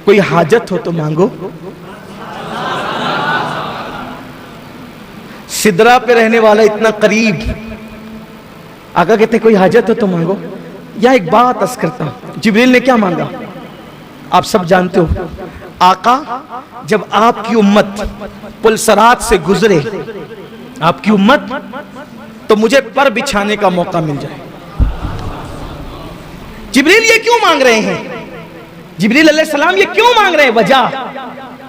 कोई हाजत हो तो मांगो। सिदरा पे रहने वाला इतना करीब, आका कहते कोई हाजत हो तो मांगो। या एक बात अर्ज करता हूं, जिब्रील ने क्या मांगा आप सब जानते हो। आका जब आपकी उम्मत पुलसरात से गुजरे, आपकी उम्मत, तो मुझे पर बिछाने का मौका मिल जाए। जिब्रील ये क्यों मांग रहे हैं? जिब्रील अलैहिस्सलाम ये क्यों मांग रहे हैं? वजह,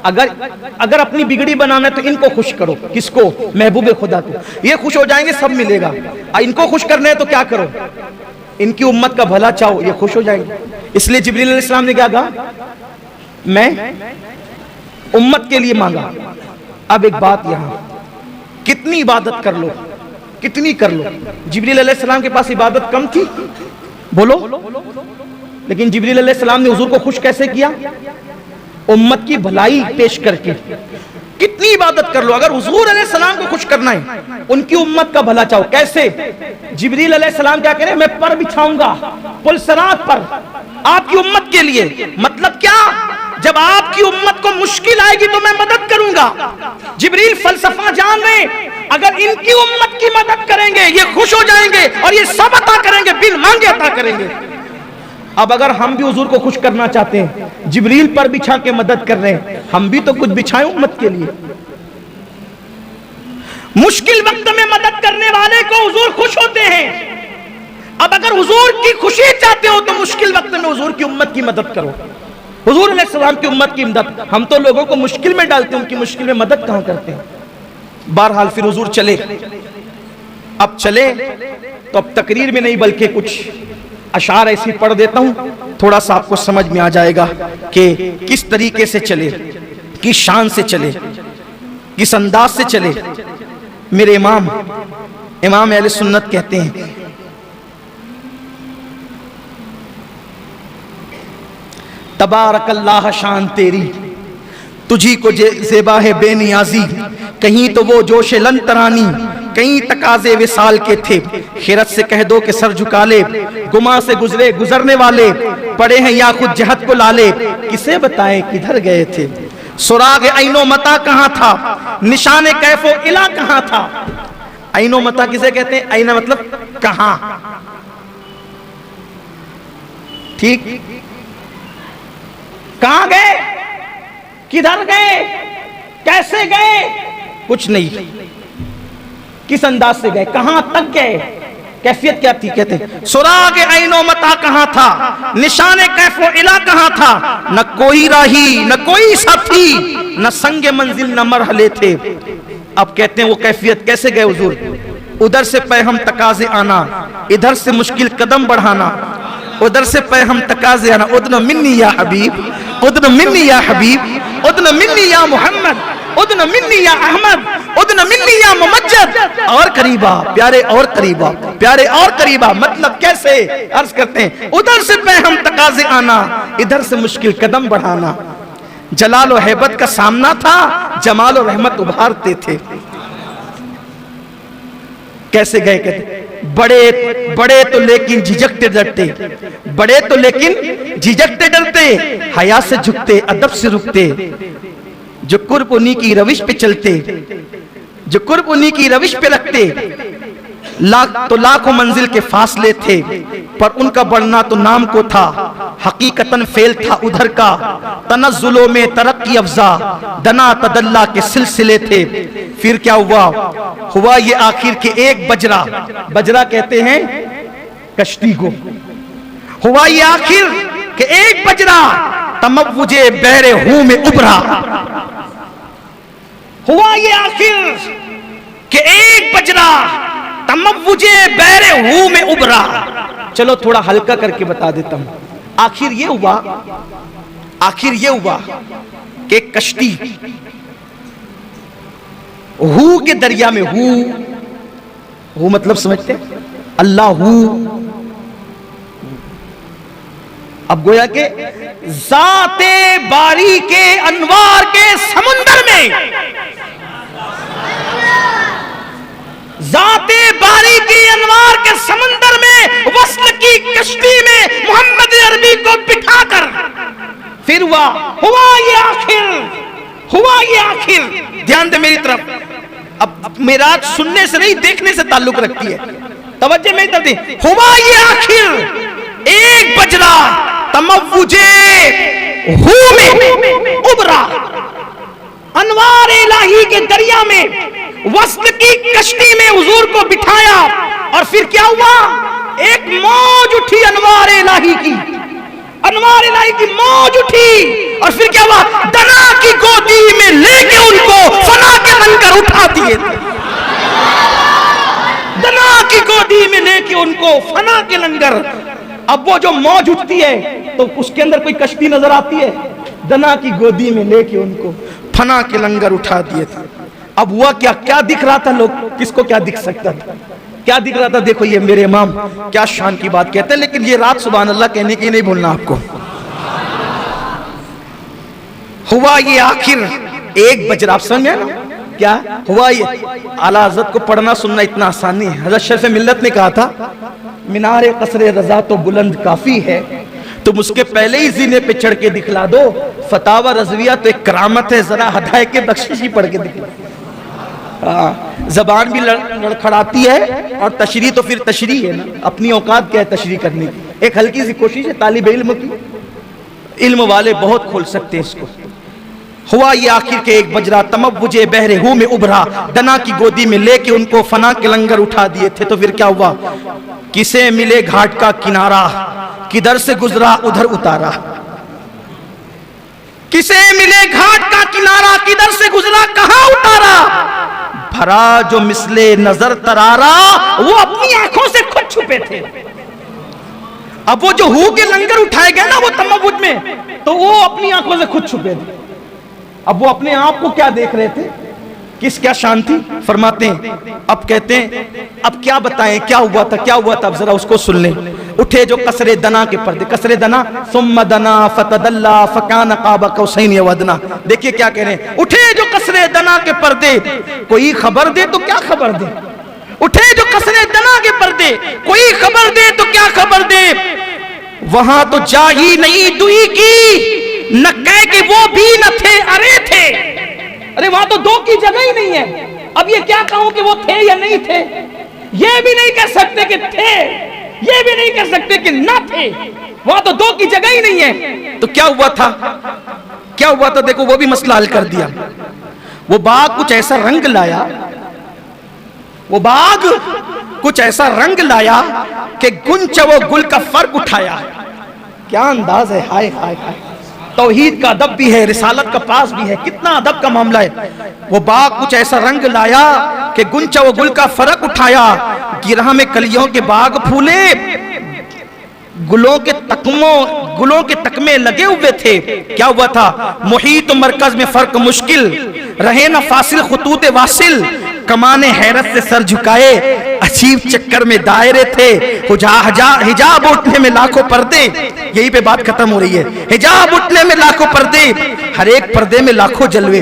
अगर अपनी बिगड़ी बनाना है तो इनको खुश करो। किसको? महबूबे खुदा को। ये खुश हो जाएंगे, सब मिलेगा। इनको खुश करना है तो क्या करो? इनकी उम्मत का भला चाहो, ये खुश हो जाएंगे। इसलिए जिब्रील अलैहिस्सलाम ने क्या कहा? मैं उम्मत के लिए मांगा। अब एक बात, यहां कितनी इबादत कर लो, कितनी कर लो। जिब्रील अलैहिस्सलाम के पास इबादत कम थी? बोलो। लेकिन जिब्रील अलैहिस्सलाम ने हुजूर को खुश कैसे किया? उम्मत की भलाई पेश करके। कितनी इबादत कर लो, अगर हुजूर अलैहिस्सलाम को खुश करना है, उनकी उम्मत का भला चाहो। कैसे? जिब्रील अलैहिस्सलाम क्या करें? मैं पर बिछाऊंगा पुलसरात पर आपकी उम्मत के लिए। मतलब क्या? जब आपकी उम्मत को मुश्किल आएगी तो मैं मदद करूंगा। जिब्रील फलसफा जान रहे, अगर इनकी उम्मत की मदद करेंगे ये खुश हो जाएंगे और ये सब अता करेंगे, बिन मांगे अता करेंगे। अब अगर हम भी हुजूर को खुश करना चाहते हैं, जिब्रील पर बिछा के मदद कर रहे हैं, हम भी तो कुछ बिछाएं उम्मत के लिए। मुश्किल वक्त में मदद करने वाले को हुजूर खुश होते हैं। अब अगर हुजूर की खुशी चाहते हो तो मुश्किल वक्त में हुजूर की उम्मत की मदद करो। हुजूर अलैहिस्सलाम की उम्मत की मदद। हम तो लोगों को मुश्किल में डालते हैं, उनकी मुश्किल में मदद कहां करते हैं। बहरहाल फिर हुजूर चले। अब चले तो अब तकरीर में नहीं बल्कि कुछ अशार ऐसी पढ़ देता हूं, थोड़ा सा आपको समझ में आ जाएगा कि किस तरीके से चले, किस शान से चले, किस अंदाज से चले। मेरे इमाम अहले सुन्नत कहते हैं, तबारकल्लाह शान तेरी, तुझी को ज़ेबा है बेनियाजी। कहीं तो वो जोश लंतरानी, कहीं तकाजे विसाल के थे। खिरत से कह दो कि सर झुका ले, गुमा से गुजरे गुजरने वाले, पड़े हैं या खुद जहत को लाले। किसे बताएं किधर गए थे? सुराग ऐनो मता कहाँ था, निशाने कैफो इला कहाँ था। ऐनो मता किसे कहते हैं? ऐना मतलब कहाँ, ठीक। कहां गए, किधर गए, कैसे गए? कुछ नहीं। किस अंदाज से गए, कहां तक गए, कैफियत क्या थी? कहते हैं सुराग ऐनो मता कहां था, निशाने कैफो इला कहां था। न कोई राही न कोई साथी, न संगे मंजिल न मरहले थे। अब कहते हैं वो कैफियत कैसे गए हुजूर? उधर से पैहम तकाजे आना, इधर से मुश्किल कदम बढ़ाना, उधर से पैहम तकाजे आना। उदन मिन्नी या हबीब, उदन मिन्नी या हबीब, उदन मिन्नी या मोहम्मद, उदन मिन्नी या अहमद, उदन मिन्नी या मुमज्जद। और करीबा प्यारे, और करीबा प्यारे, और करीबा। मतलब कैसे? अर्ज करते हैं उधर से पैहम तकाजे आना, इधर से मुश्किल कदम बढ़ाना। जलाल और हैबत का सामना था, जमाल और रहमत उभारते थे। कैसे गए? कहते बड़े बड़े तो लेकिन झिझकते डरते, बड़े तो लेकिन झिझकते डरते, हया से झुकते अदब से रुकते। जो कुर्ब उन्हीं की रविश पे चलते, जो कुर्ब उन्हीं की रविश पे रखते। लाखों मंजिल के फासले थे, पर उनका बढ़ना तो नाम को था। हकीकतन फेल था उधर का, तनज़्ज़ुलों में तरक्की अफ़ज़ा, दना तदल्ला के सिलसिले थे। फिर क्या हुआ? हुआ ये आखिर के एक बजरा, बजरा कहते हैं कश्ती को। हुआ ये आखिर के एक बजरा, तमव्वुजे बहरे हूं में उभरा। हुआ ये आखिर के एक बजरा, तमव्वुजे बहरे हूं में उभरा। चलो थोड़ा हल्का करके बता देता हूं। आखिर ये हुआ, आखिर ये हुआ कि कश्ती हू के दरिया में, हू मतलब समझते अल्लाह हू। अब गोया के जाते बारी के अनवार के समुंदर में, जाते बारी की अनवार के समंदर में, वस्ल की कश्ती में मोहम्मद अरबी को बिठाकर फिर हुआ ये आखिर, हुआ ये आखिर। ध्यान दे मेरी तरफ। अब मेराज सुनने से नहीं देखने से ताल्लुक रखती है। तवज्जो मेरी तरफ दे। हुआ ये आखिर एक बजरा तमव्वुजे हू में उबरा, अनवार इलाही के दरिया में वस्ल की कश्ती में हुजूर को बिठाया और फिर क्या हुआ, एक मौज उठी अनवार इलाही की, अनवार इलाही की मौज उठी और फिर क्या हुआ, दना की गोदी में लेके उनको फना के लंगर उठा दिए थे। दना की गोदी में लेके उनको फना के लंगर। अब वो जो मौज उठती है तो उसके अंदर कोई कश्ती नजर आती है, दना की गोदी में लेके उनको फना के लंगर उठा दिए थे। अब हुआ क्या, क्या दिख रहा था, लोग किसको क्या दिख सकता था, क्या दिख रहा था, देखो ये मेरे इमाम क्या शान की बात कहते हैं। लेकिन ये रात सुभान अल्लाह कहने की नहीं भूलना आपको। हुआ ये आखिर एक बजरा, आप समझ में ना क्या हुआ ये। आला हज़रत को पढ़ना सुनना इतना आसान नहीं है। हज़रत शरीफ मिल्लत ने कहा था, मीनारे कसरे रजा तो बुलंद काफी है, तुम उसके पहले ही जीने पे चढ़ के दिखला दो। फतावा रज़विया तो एक करामत है, जरा हदायत के बख्शिश ही पढ़ के दिखला। जबान भी लड़खड़ाती है और तशरी तो फिर तशरी है ना, अपनी औकात क्या है तशरी करने की। एक हल्की सी कोशिश है तालिब इल्म की, इल्म वाले बहुत खोल सकते हैं इसको। हुआ ये आखिर के एक बजरा तमव्वुजे बहरे हू में उभरा, दना की गोदी में लेके उनको फना के लंगर उठा दिए थे। तो फिर क्या हुआ, किसे मिले घाट का किनारा, किधर से गुजरा उधर उतारा। किसे मिले घाट का किनारा, किधर से गुजरा कहां उतारा। भरा जो मिसले नजर तरारा, वो अपनी आंखों से खुद छुपे थे। अब वो जो हू के लंगर उठाए गए ना वो तमव्वुज में, तो वो अपनी आंखों से खुद छुपे थे। अब वो अपने आप को क्या देख रहे थे, किस क्या शान थी। फरमाते हैं, अब कहते हैं अब क्या बताएं क्या हुआ था, क्या हुआ था, अब जरा उसको सुन लें। उठे जो कसरे दना के पर्दे, कसरे दना सुम्मा दना फतदल्ला फकान काबा कौसैन वदना। देखिए क्या कह रहे हैं, उठे जो कसरे दना के पर्दे, कोई खबर दे तो क्या खबर दे। उठे जो कसरे दना के पर्दे, कोई खबर दे तो क्या खबर दे। वहां तो जा ही नहीं दुई की, न कह के वो भी न थे अरे थे। अरे वहां तो दो की जगह ही नहीं है। अब ये क्या कहूं कि वो थे या नहीं थे, ये भी नहीं कह सकते कि थे, ये भी नहीं कह सकते कि ना थे। वहां तो दो की जगह ही नहीं है। तो क्या हुआ था, क्या हुआ था, देखो वो भी मसला हल कर दिया। वो बाग कुछ ऐसा रंग लाया, वो बाग कुछ ऐसा रंग लाया कि गुंच वो गुल का फर्क उठाया। क्या अंदाज है, हाय हाय हाय। तौहीद का अदब भी है, रिसालत का पास भी है, कितना अदब का मामला है। वो बाग कुछ ऐसा रंग लाया कि गुंचा वो गुल का फर्क उठाया। गिरह में कलियों के बाग फूले, गुलों के तकमे लगे हुए थे। क्या हुआ था, मुहीत मरकज में फर्क मुश्किल, रहे न फासिल खुतूत वासिल। कमाने हैरत से सर झुकाए, अजीब चक्कर में दायरे थे। हिजाब उठने में लाखों पर्दे, यही पे बात खत्म हो रही है। हिजाब उठने में लाखों पर्दे, हर एक पर्दे में लाखों जलवे।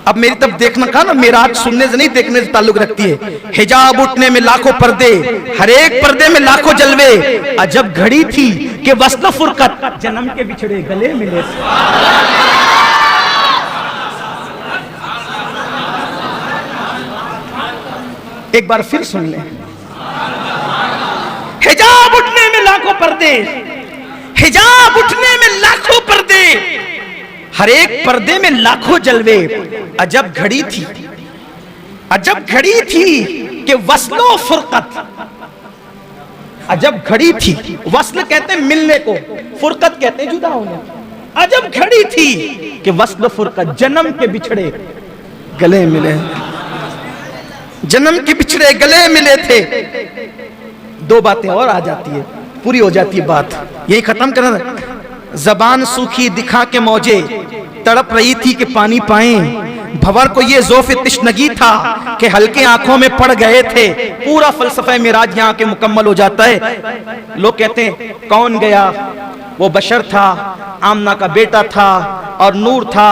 अब मेरी तरफ देखना कहा ना, मेराज सुनने से नहीं देखने से ताल्लुक रखती है। हिजाब उठने में लाखों पर्दे, हर एक पर्दे में लाखों जलवे। अजब घड़ी थी कि वस्ल फुरकत, जन्म के बिछड़े गले मिले। एक बार फिर सुन ले, हिजाब उठने में लाखों पर्दे, हिजाब उठने में लाखों पर्दे, हर एक पर्दे में लाखों जलवे। अजब घड़ी थी, अजब घड़ी थी कि वस्लो फुरकत। अजब घड़ी थी, वस्ल कहते हैं मिलने को, फुरकत कहते हैं जुदा होने। अजब घड़ी थी कि वस्ल फुरकत, जन्म के बिछड़े गले मिले, जन्म के बिछड़े गले मिले थे। दो बातें और आ जाती है, पूरी हो जाती है बात, यही खत्म करना। जबान सूखी दिखा के मौजे, तड़प रही थी कि पानी पाए। भंवर को ये ज़ौफ़ तिश्नगी था कि हल्के आंखों में पड़ गए थे। पूरा फलसफा मिराज यहाँ के मुकम्मल हो जाता है। लोग कहते हैं कौन गया, वो बशर था, आमना का बेटा था और नूर था,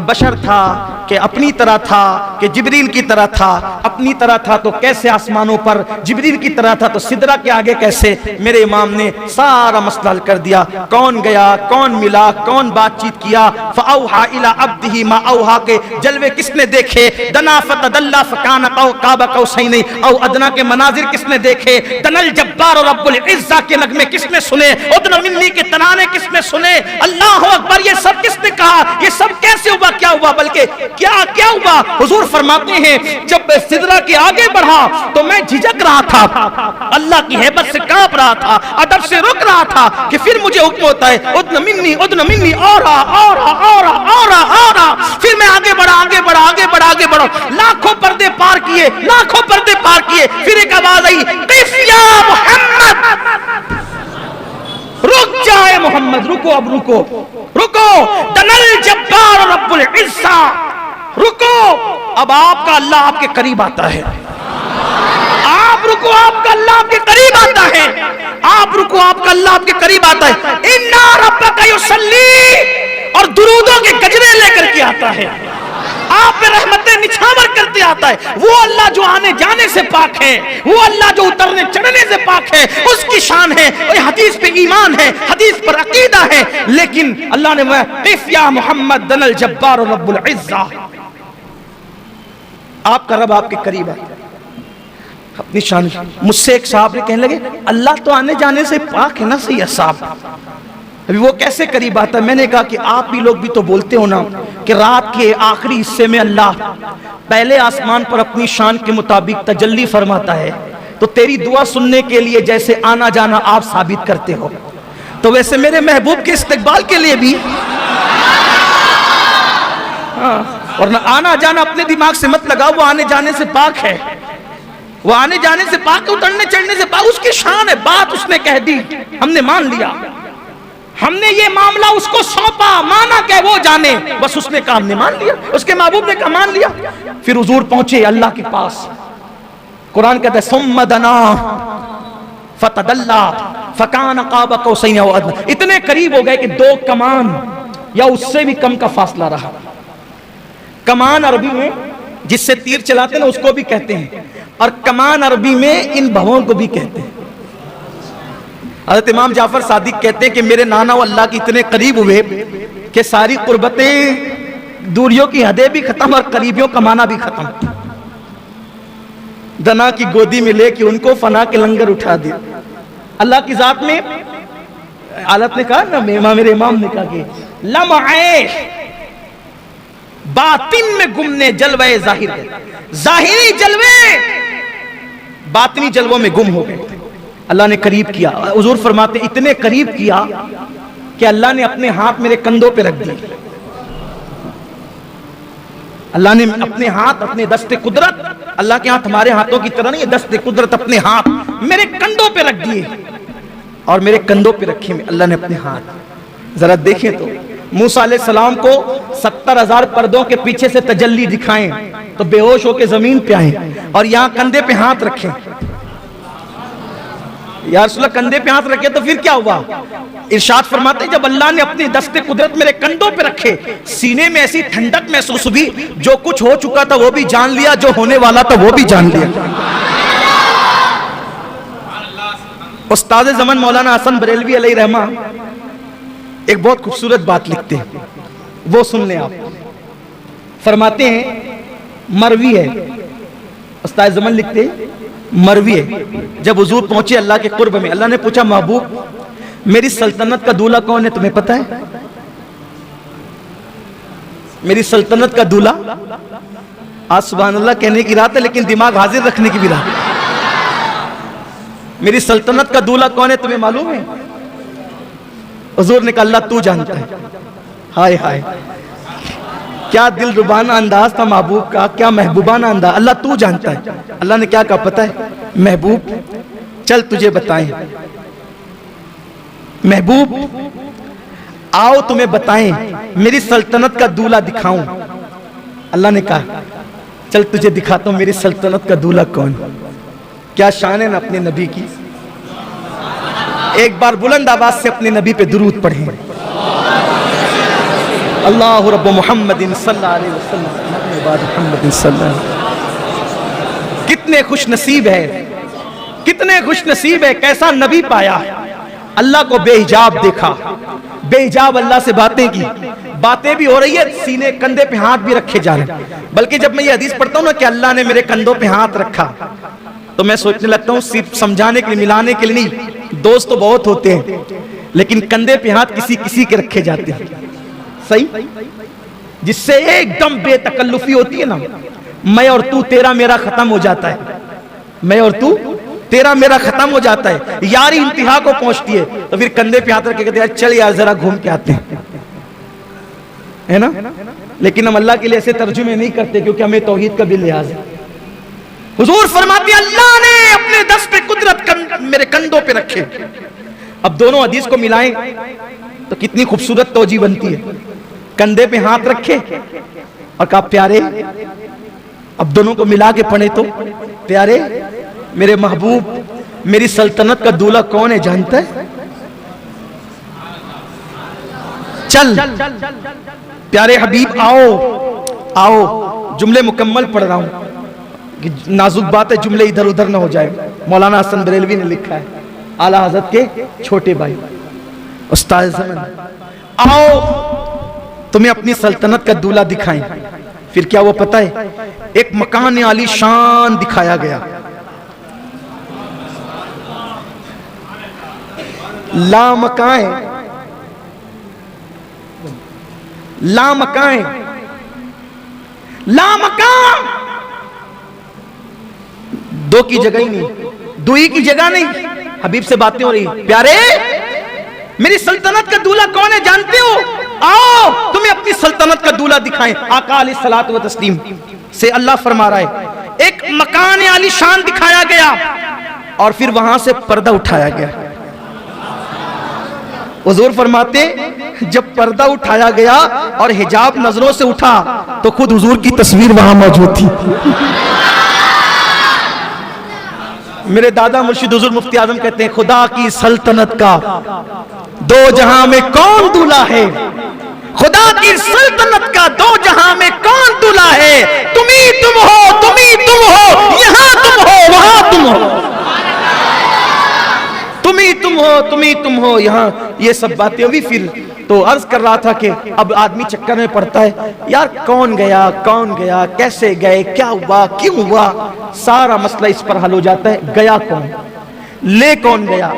बशर था, कि अपनी तरह था, कि जिब्रील की तरह था। अपनी तरह था तो कैसे आसमानों पर, जिब्रील की तरह था तो सिदरा के आगे कैसे। मेरे इमाम ने सारा मसला हल कर दिया। कौन गया, कौन मिला, कौन बातचीत किया। फअौहा इला अब्दिही मा औहा के जलवे किसने देखे। दना फतदल्ला फकान काबा कौसैनी औ अदना के मनाजिर किसने देखे। दनल जब्बार और रब्बुल इज्जा के नगमे किसने सुने। उदन मिन्नी के तराने किसने सुने। अल्लाह अकबर, ये सब किसने कहा, ये सब कैसे हुआ, क्या हुआ, बल्कि क्या क्या हुआ। हुजूर फरमाते हैं जब मैं सिदरा के आगे बढ़ा तो मैं झिझक रहा था, अल्लाह की हैबत से कांप रहा था, अदब से रुक रहा था कि फिर मुझे हुक्म होता है उदन मिन्नी और फिर मैं आगे बढ़ा, आगे बढ़ा, आगे बढ़ा, आगे बढ़ा। लाखों पर्दे पार किए, लाखों पर्दे पार किए। फिर एक आवाज आई, क़िफ़ या मोहम्मद, रुक जाए मोहम्मद, रुको, अब रुको, रुको। दनल जब्बार रब्बुल इज्जा, रुको, अब आपका अल्लाह आपके करीब आता है। आप रुको, आपका अल्लाह आपके करीब आता है। आप रुको, आपका अल्लाह आपके करीब आता है। इन्ना रब्बका युसल्ली, और दुरूदों के गजरे लेकर के आता है। आप पे रहमतें निछावर करते आता है। वो अल्लाह जो आने जाने से पाक है, वो अल्लाह जो उतरने चढ़ने से पाक है, उसकी शान है। और हदीस पे ईमान है, हदीस पर अकीदा है। लेकिन अल्लाह ने क़िफ़ या मोहम्मद दनल जब्बार रब्बुल इज्जा, आपका रब आपके करीब है, अपनी शान। मुझसे एक साहब ने कहने लगे, अल्लाह तो आने जाने से पाक है ना सैयद साहब, अभी वो कैसे करीब आता है। मैंने कहा कि आप भी लोग भी तो बोलते हो ना कि रात के आखिरी हिस्से में अल्लाह पहले आसमान पर अपनी शान के मुताबिक तजल्ली फरमाता है, तो तेरी दुआ सुनने के लिए जैसे आना जाना आप साबित करते हो, तो वैसे मेरे महबूब के इस्तकबाल के लिए भी और ना आना जाना अपने दिमाग से मत लगाओ, वो आने जाने से पाक है, वो आने जाने से पाक, उतरने चढ़ने से पाक, उसकी शान है। बात उसने कह दी, हमने मान लिया, हमने ये मामला उसको सौंपा, माना क्या वो जाने, बस उसने कहा हमने मान लिया, उसके महबूब ने कहा मान लिया। फिर हुजूर पहुंचे अल्लाह के पास। कुरान कहता है सुम्मा दना फतदल्ला फकान काबा कौसैन औ अदना, इतने करीब हो गए कि 2 कमान या उससे भी कम का फासला रहा। कमान अरबी में जिससे तीर चलाते ना उसको भी कहते हैं, और कमान अरबी में इन भवों को भी कहते हैं। हज़रत इमाम जाफर सादिक कहते हैं कि मेरे नाना अल्लाह के इतने करीब हुए कि सारी कुर्बतें, दूरियों की हदें भी खत्म और करीबियों का माना भी खत्म। दना की गोदी में लेके उनको फना के लंगर उठा दिया। अल्लाह की जात में आलत ने कहा ना, मेरे इमाम ने कहा कि लम्हे बातिन में गुमने जलवे जाहिर है, जाहिरी जलवे बातिनी जलवों में गुम हो गए। अल्लाह ने करीब किया। हुजूर फरमाते इतने करीब किया कि अल्लाह ने अपने हाथ मेरे कंधों पे रख दिए। अल्लाह ने अपने हाथ, अपने दस्ते कुदरत, अल्लाह के हाथ हमारे हाथों की तरह नहीं, दस्ते कुदरत अपने हाथ मेरे कंधों पे रख दिए, और मेरे कंधों पे रखे अल्लाह ने अपने हाथ। जरा देखें तो मूसा अलैहिस्सलाम को 70,000 पर्दों के पीछे से तजल्ली दिखाएं तो बेहोश होकर जमीन पे आए, और यहाँ कंधे पे हाथ रखें। या रसूलल्लाह कंधे पे हाथ रखे तो फिर क्या हुआ। इरशाद फरमाते जब अल्लाह ने अपने दस्ते कुदरत मेरे कंधों पे रखे, सीने में ऐसी ठंडक महसूस हुई, जो कुछ हो चुका था वो भी जान लिया, जो होने वाला था वो भी जान लिया। उस्ताद ज़मान मौलाना हसन बरेलवी अलैहि रहमा एक बहुत खूबसूरत बात लिखते हैं, वो सुन लें आप। फरमाते हैं मरवी है, उस्ताद ज़मान लिखते हैं मरवी है। जब हुजूर पहुंचे अल्लाह के कुर्ब में, अल्लाह ने पूछा महबूब मेरी सल्तनत का दूल्हा कौन है, तुम्हें पता है? मेरी सल्तनत का दूल्हा, आज सुभान अल्लाह कहने की रात है लेकिन दिमाग हाजिर रखने की भी रात है। मेरी सल्तनत का दूल्हा कौन है तुम्हें मालूम है? हुजूर ने कहा अल्लाह तू जानता है। हाय हाय, क्या दिल रुबाना अंदाज था महबूब का, क्या महबूबाना अंदाज। अल्लाह तू जानता है। अल्लाह ने क्या कहा पता है? महबूब चल तुझे बताएं, महबूब आओ तुम्हें बताएं, मेरी सल्तनत का दूल्हा दिखाऊं। अल्लाह ने कहा चल तुझे दिखाता हूं मेरी सल्तनत का दूल्हा कौन। क्या शान है ना अपने नबी की। एक बार बुलंद आवाज से अपने नबी पे दुरूद पढ़ें। अल्लाह रब्ब मुहम्मदिन सल्लल्लाहु अलैहि वसल्लम। कितने खुश नसीब है, कितने खुश नसीब है, कैसा नबी पाया। अल्लाह को बेहिजाब देखा, बेहिजाब अल्लाह से बातें की, बातें भी हो रही है, सीने कंधे पे हाथ भी रखे जा रहे हैं। बल्कि जब मैं ये हदीस पढ़ता हूं ना कि अल्लाह ने मेरे कंधों पे हाथ रखा, तो मैं सोचने लगता हूं सिर्फ समझाने के लिए, मिलाने के लिए नहीं। दोस्त तो बहुत होते हैं, लेकिन कंधे पे हाथ किसी किसी के रखे जाते हैं, सही, जिससे एकदम बेतकल्लुफी होती है ना, मैं और तू तेरा मेरा खत्म हो जाता है, मैं और तू तेरा मेरा खत्म हो जाता है, यारी इंतहा को पहुंचती है। तो फिर कंधे पे हाथ रख के कहते हैं चल यार जरा घूम के आते हैं, है ना। लेकिन हम अल्लाह के लिए ऐसे तर्जुमे नहीं करते, क्योंकि हमें तौहीद का भी लिहाज है। हुजूर फरमाते अल्लाह ने अपने दस पे कुदरत मेरे कंधों पे रखे। अब दोनों हदीस को मिलाएं तो कितनी खूबसूरत तौजी बनती है। कंधे पे हाथ रखे और कहा प्यारे, अब दोनों को मिला के पढ़े तो प्यारे मेरे महबूब, मेरी सल्तनत का दूल्हा कौन है जानता है? चल प्यारे हबीब आओ आओ। जुमले मुकम्मल पढ़ रहा हूं कि नाजुक बात है, जुमले इधर उधर ना हो जाए। मौलाना हसन बरेलवी ने लिखा है, आला हजरत के छोटे भाई उस्ताद ज़मान, आओ तुम्हें अपनी सल्तनत का दूल्हा दिखाएं। फिर क्या वो पता है, एक मकान आली शान दिखाया गया, लामकाएं लामकाएं लामकां, दो की जगह ही नहीं, दुई की जगह नहीं। हबीब से बातें हो रही, प्यारे मेरी सल्तनत का दूल्हा कौन है जानते हो? आओ तुम्हें अपनी सल्तनत का दूल्हा दिखाएं। आका अलैहिस्सलातु व तस्लीम से अल्लाह फरमा रहा है, एक मकान आलीशान दिखाया गया और फिर वहां से पर्दा उठाया गया। हुजूर फरमाते जब पर्दा उठाया गया और हिजाब नजरों से उठा तो खुद हुजूर की तस्वीर वहां मौजूद थी। मेरे दादा मुर्शिद हुजूर मुफ्ती आजम कहते हैं, खुदा की सल्तनत का दो जहां में कौन दूल्हा है, खुदा की सल्तनत का दो जहां में कौन दूल्हा है, तुम ही तुम हो, तुम ही तुम हो, यहां तुम हो वहां तुम हो, तुम ही तुम हो, तुम ही तुम हो यहाँ। ये सब बातें हुई। फिर तो अर्ज कर रहा था कि अब आदमी चक्कर में पड़ता है, यार कौन गया, कैसे गए, क्या हुआ, क्यों हुआ, सारा मसला इस पर हल हो जाता है। गया कौन, ले कौन गया,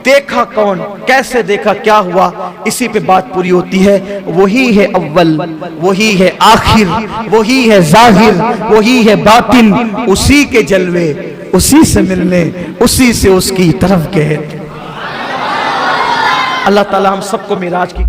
देखा कौन, कैसे देखा, क्या हुआ, इसी पे बात पूरी होती है। वही है अव्वल, वही है आखिर, वही है जाहिर, वही है बातिन, उसी के जलवे, उसी से मिलने, उसी से उसकी तरफ गए। अल्लाह ताला हम सबको मिराज की